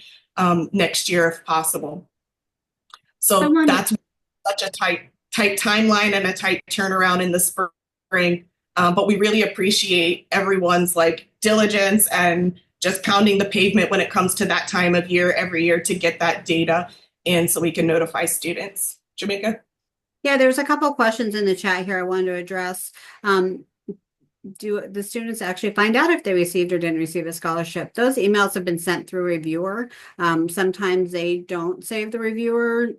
next year if possible. So that's such a tight timeline and a tight turnaround in the spring. But we really appreciate everyone's diligence and just pounding the pavement when it comes to that time of year every year to get that data in so we can notify students. Jamaica? Yeah, there's a couple of questions in the chat here I wanted to address. Do the students actually find out if they received or didn't receive a scholarship? Those emails have been sent through reviewer. Sometimes they don't save the reviewer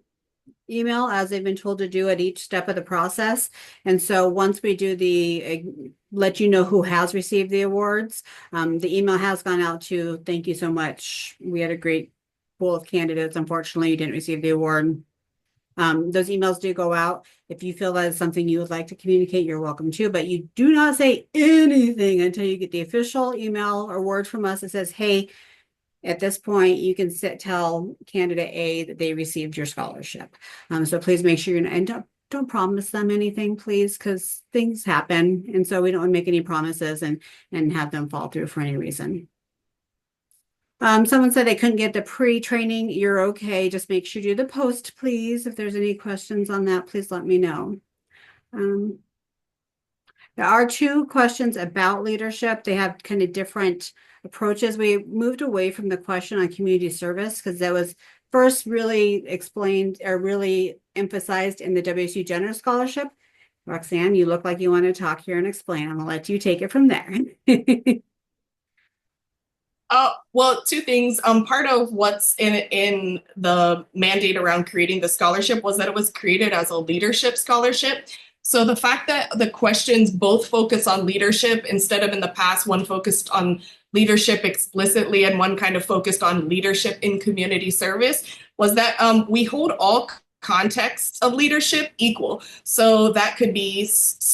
email as they've been told to do at each step of the process. And so once we do let you know who has received the awards, the email has gone out to, thank you so much. We had a great pool of candidates. Unfortunately, you didn't receive the award. Those emails do go out. If you feel that is something you would like to communicate, you're welcome to, but you do not say anything until you get the official email or word from us that says, hey, at this point, you can tell candidate A that they received your scholarship. So please make sure and don't promise them anything, please, because things happen. And so we don't want to make any promises and have them fall through for any reason. Someone said they couldn't get the pre-training. You're okay. Just make sure you do the post, please. If there's any questions on that, please let me know. There are two questions about leadership. They have kind of different approaches. We moved away from the question on community service because that was first really explained or really emphasized in the WSU General Scholarship. Roxanne, you look like you want to talk here and explain. I'm going to let you take it from there. Well, two things. Part of what's in the mandate around creating the scholarship was that it was created as a leadership scholarship. So the fact that the questions both focus on leadership instead of in the past, one focused on leadership explicitly and one kind of focused on leadership in community service, was that we hold all contexts of leadership equal. So that could be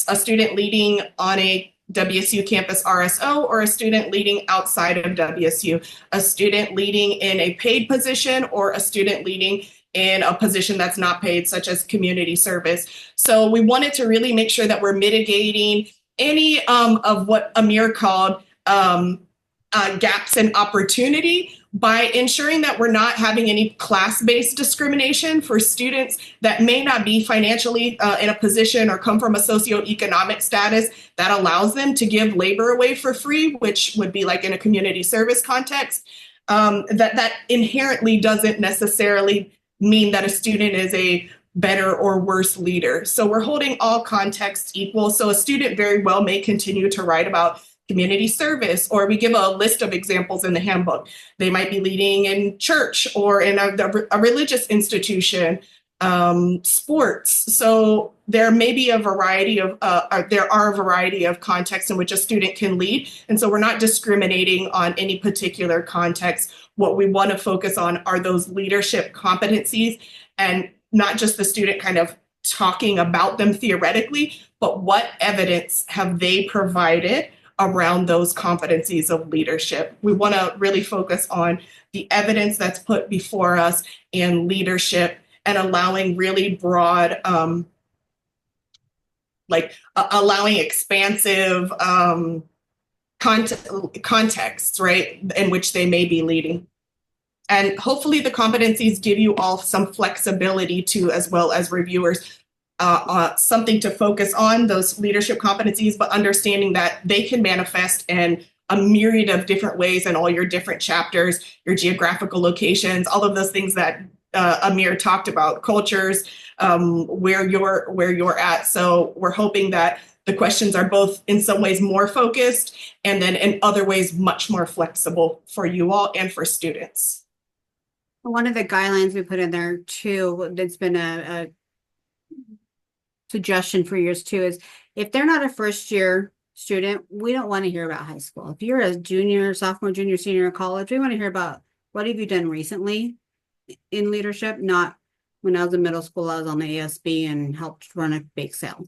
a student leading on a WSU campus RSO or a student leading outside of WSU, a student leading in a paid position or a student leading in a position that's not paid, such as community service. So we wanted to really make sure that we're mitigating any of what Amir called gaps in opportunity by ensuring that we're not having any class-based discrimination for students that may not be financially in a position or come from a socioeconomic status that allows them to give labor away for free, which would be like in a community service context. That inherently doesn't necessarily mean that a student is a better or worse leader. So we're holding all contexts equal. So a student very well may continue to write about community service, or we give a list of examples in the handbook. They might be leading in church or in a religious institution, sports. So there may be a variety of, there are a variety of contexts in which a student can lead. And so we're not discriminating on any particular context. What we want to focus on are those leadership competencies and not just the student kind of talking about them theoretically, but what evidence have they provided around those competencies of leadership? We want to really focus on the evidence that's put before us and leadership, and allowing really broad, allowing expansive contexts, right, in which they may be leading. And hopefully the competencies give you all some flexibility to, as well as reviewers, something to focus on, those leadership competencies, but understanding that they can manifest in a myriad of different ways in all your different chapters, your geographical locations, all of those things that Amir talked about, cultures, where you're at. So we're hoping that the questions are both in some ways more focused, and then in other ways much more flexible for you all and for students. One of the guidelines we put in there too, that's been a suggestion for years too, is if they're not a first year student, we don't want to hear about high school. If you're a junior, sophomore, junior, senior in college, we want to hear about what have you done recently in leadership, not when I was in middle school, I was on the ASB and helped run a bake sale.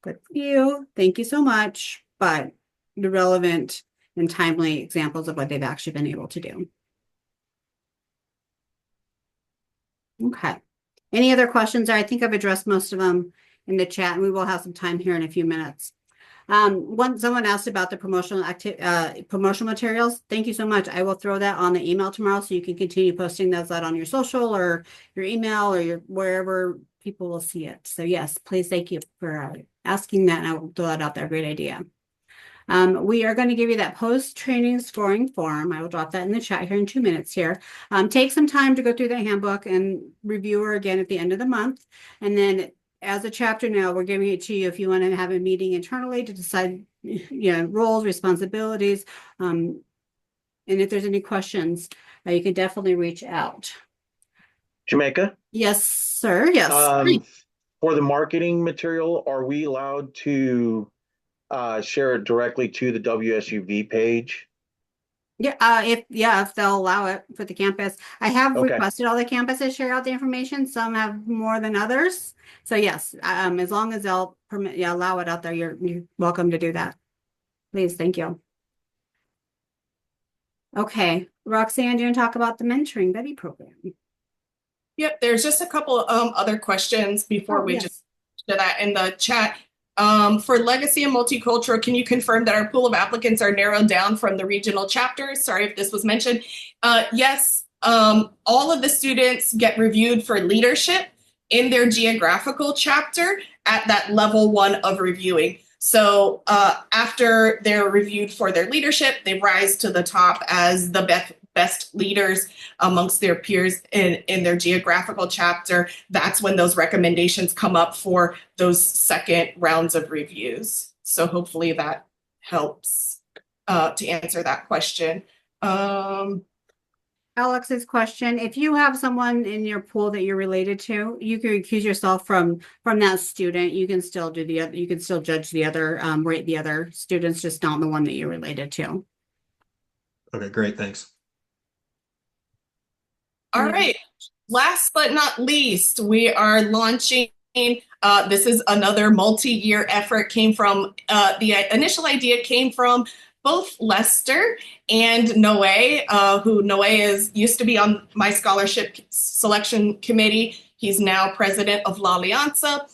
Good for you. Thank you so much. But the relevant and timely examples of what they've actually been able to do. Okay. Any other questions? I think I've addressed most of them in the chat, and we will have some time here in a few minutes. Someone asked about the promotional materials. Thank you so much. I will throw that on the email tomorrow, so you can continue posting those out on your social or your email or your wherever people will see it. So yes, please, thank you for asking that, and I will throw that out there. Great idea. We are going to give you that post-training scoring form. I will drop that in the chat here in 2 minutes here. Take some time to go through the handbook and review her again at the end of the month. And then as a chapter now, we're giving it to you if you want to have a meeting internally to decide, roles, responsibilities. And if there's any questions, you can definitely reach out. Jamaica? Yes, sir. Yes. For the marketing material, are we allowed to share it directly to the WSUV page? Yeah, if they'll allow it for the campus. I have requested all the campuses share out the information. Some have more than others. So yes, as long as they'll allow it out there, you're welcome to do that. Please, thank you. Okay, Roxanne, do you want to talk about the mentoring buddy program? Yep, there's just a couple other questions before we just do that in the chat. For legacy and multicultural, can you confirm that our pool of applicants are narrowed down from the regional chapters? Sorry if this was mentioned. Yes, all of the students get reviewed for leadership in their geographical chapter at that level 1 of reviewing. So after they're reviewed for their leadership, they rise to the top as the best leaders amongst their peers in their geographical chapter. That's when those recommendations come up for those second rounds of reviews. So hopefully that helps to answer that question. Alex's question, if you have someone in your pool that you're related to, you can recuse yourself from that student. You can still do the other, you can still judge the other, rate the other students, just not the one that you're related to. Okay, great, thanks. All right. Last but not least, we are launching. This is another multi-year effort. Came from the initial idea came from both Lester and Noe, who Noe used to be on my scholarship selection committee. He's now president of La Alianza.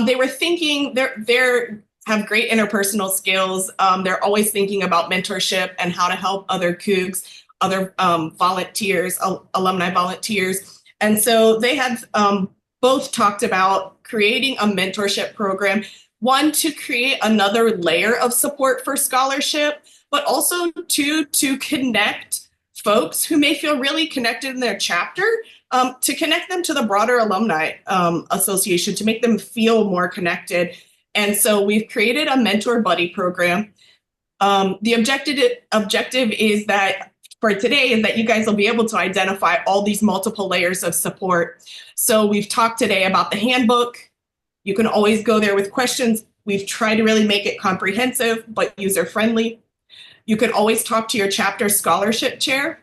They were thinking they have great interpersonal skills. They're always thinking about mentorship and how to help other Cougs, other volunteers, alumni volunteers. And so they had both talked about creating a mentorship program, one, to create another layer of support for scholarship, but also two, to connect folks who may feel really connected in their chapter, to connect them to the broader alumni association, to make them feel more connected. And so we've created a mentor buddy program. The objective is that for today is that you guys will be able to identify all these multiple layers of support. So we've talked today about the handbook. You can always go there with questions. We've tried to really make it comprehensive, but user-friendly. You can always talk to your chapter scholarship chair.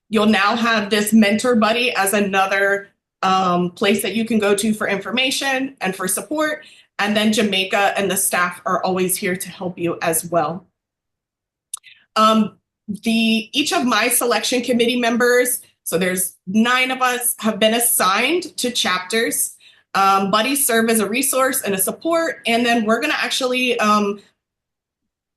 You'll now have this mentor buddy as another place that you can go to for information and for support. And then Jamaica and the staff are always here to help you as well. Each of my selection committee members, so there's 9 of us, have been assigned to chapters. Buddies serve as a resource and a support, and then we're gonna actually,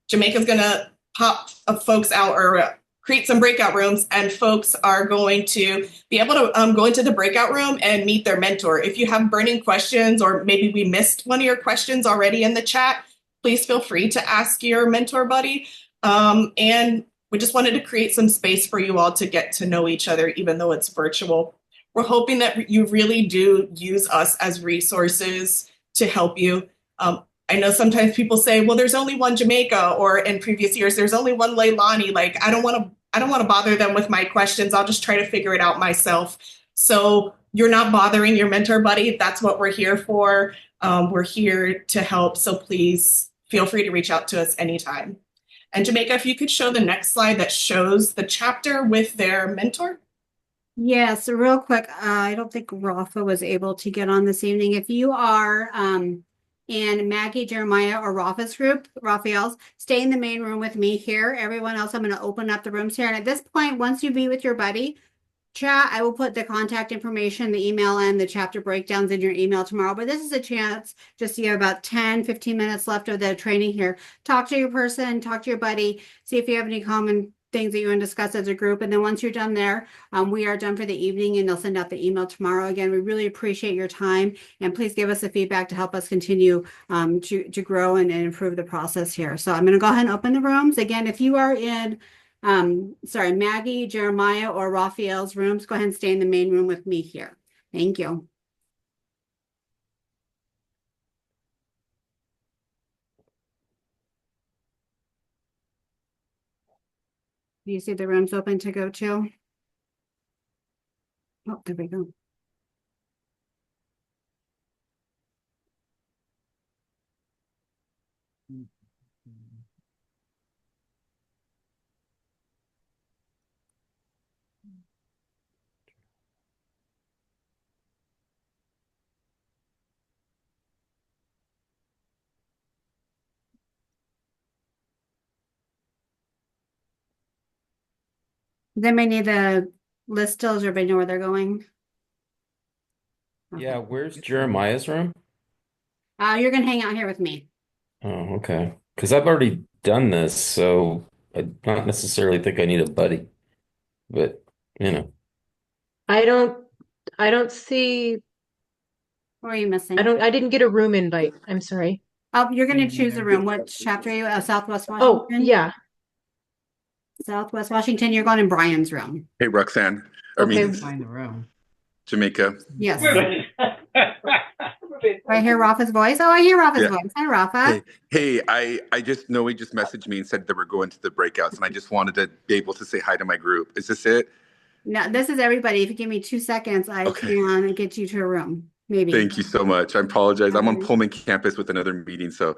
Jamaica's gonna pop folks out or create some breakout rooms, and folks are going to be able to go into the breakout room and meet their mentor. If you have burning questions, or maybe we missed one of your questions already in the chat, please feel free to ask your mentor buddy. And we just wanted to create some space for you all to get to know each other, even though it's virtual. We're hoping that you really do use us as resources to help you. I know sometimes people say, well, there's only one Jamaica, or in previous years, there's only one Leilani. Like, I don't want to bother them with my questions. I'll just try to figure it out myself. So you're not bothering your mentor buddy. That's what we're here for. We're here to help. So please feel free to reach out to us anytime. And Jamaica, if you could show the next slide that shows the chapter with their mentor. Yeah, so real quick, I don't think Rafa was able to get on this evening. If you are in Maggie, Jeremiah, or Rafa's group, Raphael's, stay in the main room with me here. Everyone else, I'm going to open up the rooms here. And at this point, once you be with your buddy, chat, I will put the contact information, the email, and the chapter breakdowns in your email tomorrow. But this is a chance, just you have about 10, 15 minutes left of the training here. Talk to your person, talk to your buddy, see if you have any common things that you want to discuss as a group. And then once you're done there, we are done for the evening, and they'll send out the email tomorrow. Again, we really appreciate your time, and please give us the feedback to help us continue to grow and improve the process here. So I'm going to go ahead and open the rooms. Again, if you are in Maggie, Jeremiah, or Raphael's rooms, go ahead and stay in the main room with me here. Thank you. Do you see the rooms open to go to? Oh, there we go. They may need the list still, or everybody know where they're going. Okay. Yeah, where's Jeremiah's room? You're gonna hang out here with me. Oh, okay. Because I've already done this, so I not necessarily think I need a buddy. But, you know. I don't see, What are you missing? I didn't get a room invite. I'm sorry. Oh, you're gonna choose a room. What chapter are you at? Southwest Oh, Washington? yeah. Southwest Washington, you're going in Brian's room. Hey, Roxanne. Okay. Find the room. Jamaica. Yes. I hear Rafa's voice. Oh, I hear Rafa's Yeah. voice. Hi, Rafa. Hey, I just know he just messaged me and said that we're going to the breakouts, and I just wanted to be able to say hi to my group. Is this it? No, this is everybody. If you give me 2 seconds, I can get you to a room. Maybe. Thank you so much. I apologize. I'm on Okay. Pullman campus with another meeting, so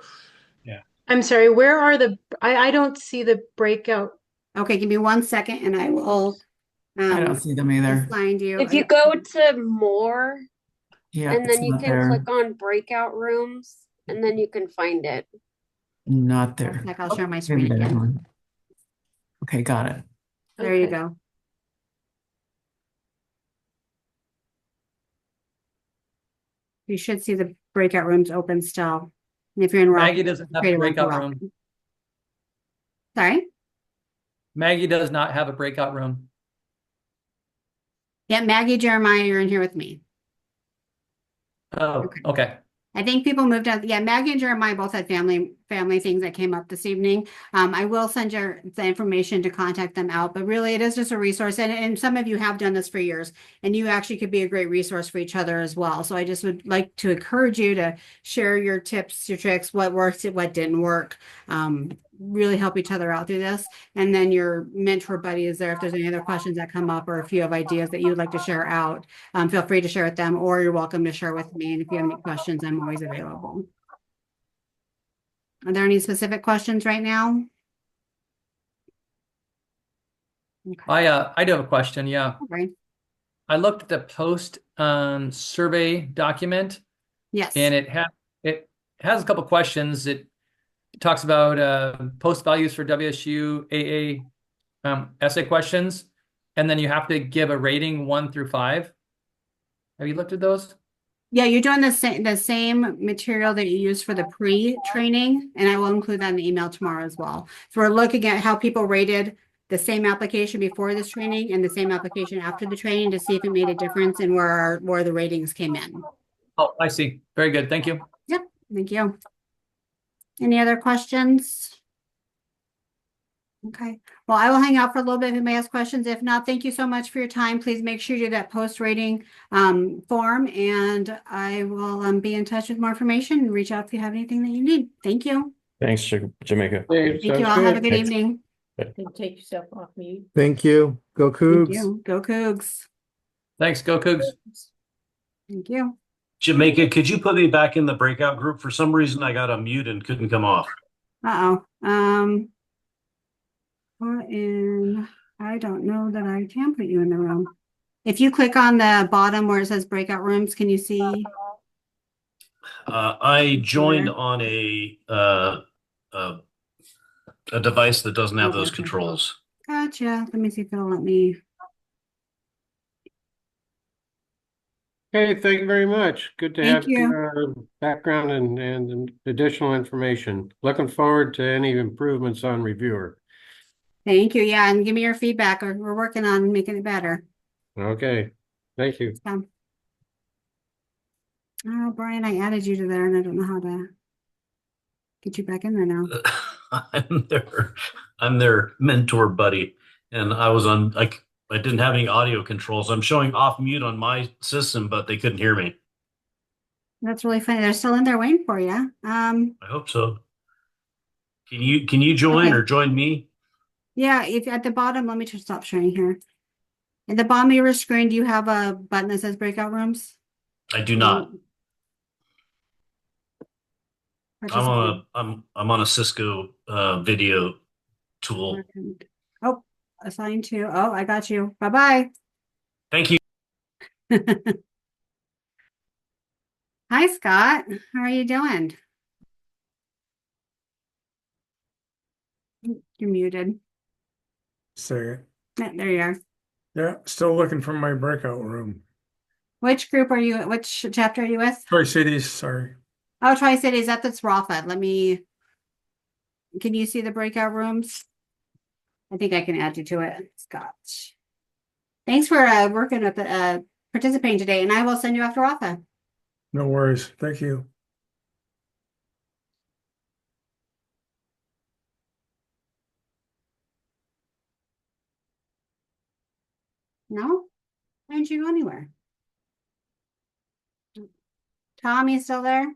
I'm sorry. Where are I don't see the breakout. Okay, give me 1 second, and I will. I don't see them either. Find you. If you go to more, Yeah, and it's then you not can there. click on breakout rooms, and then you can find it. Not there. Like I'll share my Maybe screen there's again. one. Okay, got it. There you Okay. go. You should see the breakout rooms open still. And if you're in Maggie doesn't have a create one for breakout Rock. room. Sorry? Maggie does not have a breakout room. Yeah, Maggie, Jeremiah, you're in here with me. Oh, okay. I think people moved out. Yeah, Maggie and Jeremiah both had family things that came up this evening. I will send you the information to contact them out, but really it is just a resource. And some of you have done this for years, and you actually could be a great resource for each other as well. So I just would like to encourage you to share your tips, your tricks, what worked, what didn't work. Really help each other out through this. And then your mentor buddy is there if there's any other questions that come up, or if you have ideas that you would like to share out, feel free to share with them, or you're welcome to share with me. And if you have any questions, I'm always available. Are there any specific questions right now? Okay. I do have a question. Yeah. Right. I looked at the post survey document, Yes. and it has a couple questions. It talks about post values for WSU AA essay questions, and then you have to give a rating 1 through 5. Have you looked at those? Yeah, you're doing the same material that you used for the pre-training, and I will include that in the email tomorrow as well. So we're looking at how people rated the same application before this training and the same application after the training to see if it made a difference in where the ratings came in. Oh, I see. Very good. Thank you. Yep, thank you. Any other questions? Okay, well, I will hang out for a little bit if anybody has questions. If not, thank you so much for your time. Please make sure you do that post-rating form, and I will be in touch with more information and reach out if you have anything that you need. Thank you. Thanks, Jamaica. Thank you all. Have a good evening. Take yourself off mute. Thank you. Go Thank Cougs. you. Go Cougs. Thanks. Go Cougs. Thank you. Jamaica, could you put me back in the breakout group? For some reason, I got a mute and couldn't come off. Uh-oh. And I don't know that I can put you in the room. If you click on the bottom where it says breakout rooms, can you see? I joined on a device that doesn't have those controls. Gotcha. Let me see if it'll let me. Okay, thank you very much. Good to Thank have you. background and additional information. Looking forward to any improvements on reviewer. Thank you. Yeah, and give me your feedback. We're working on making it better. Okay, thank you. Oh, Brian, I added you to there, and I don't know how to get you back in there now. I'm their mentor buddy, and I was on I didn't have any audio controls. I'm showing off mute on my system, but they couldn't hear me. That's really funny. They're still in there waiting for you. I hope so. Can you join Okay. or join me? Yeah, if at the bottom, let me just stop sharing here. At the bottom of your screen, do you have a button that says breakout rooms? I do not. I'm on a Cisco video tool. Oh, assigned to. Oh, I got you. Bye-bye. Thank you. Hi, Scott. How are you doing? You're muted. Second. Yeah, there you are. Yeah, still looking for my breakout room. Which group are you? Which chapter are you with? Tri-Cities, sorry. Oh, Tri-Cities. That's Rafa. Can you see the breakout rooms? I think I can add you to it, Scott. Thanks for working with participating today, and I will send you after Rafa. No worries. Thank you. No? Why didn't you go anywhere? Tom, you still there?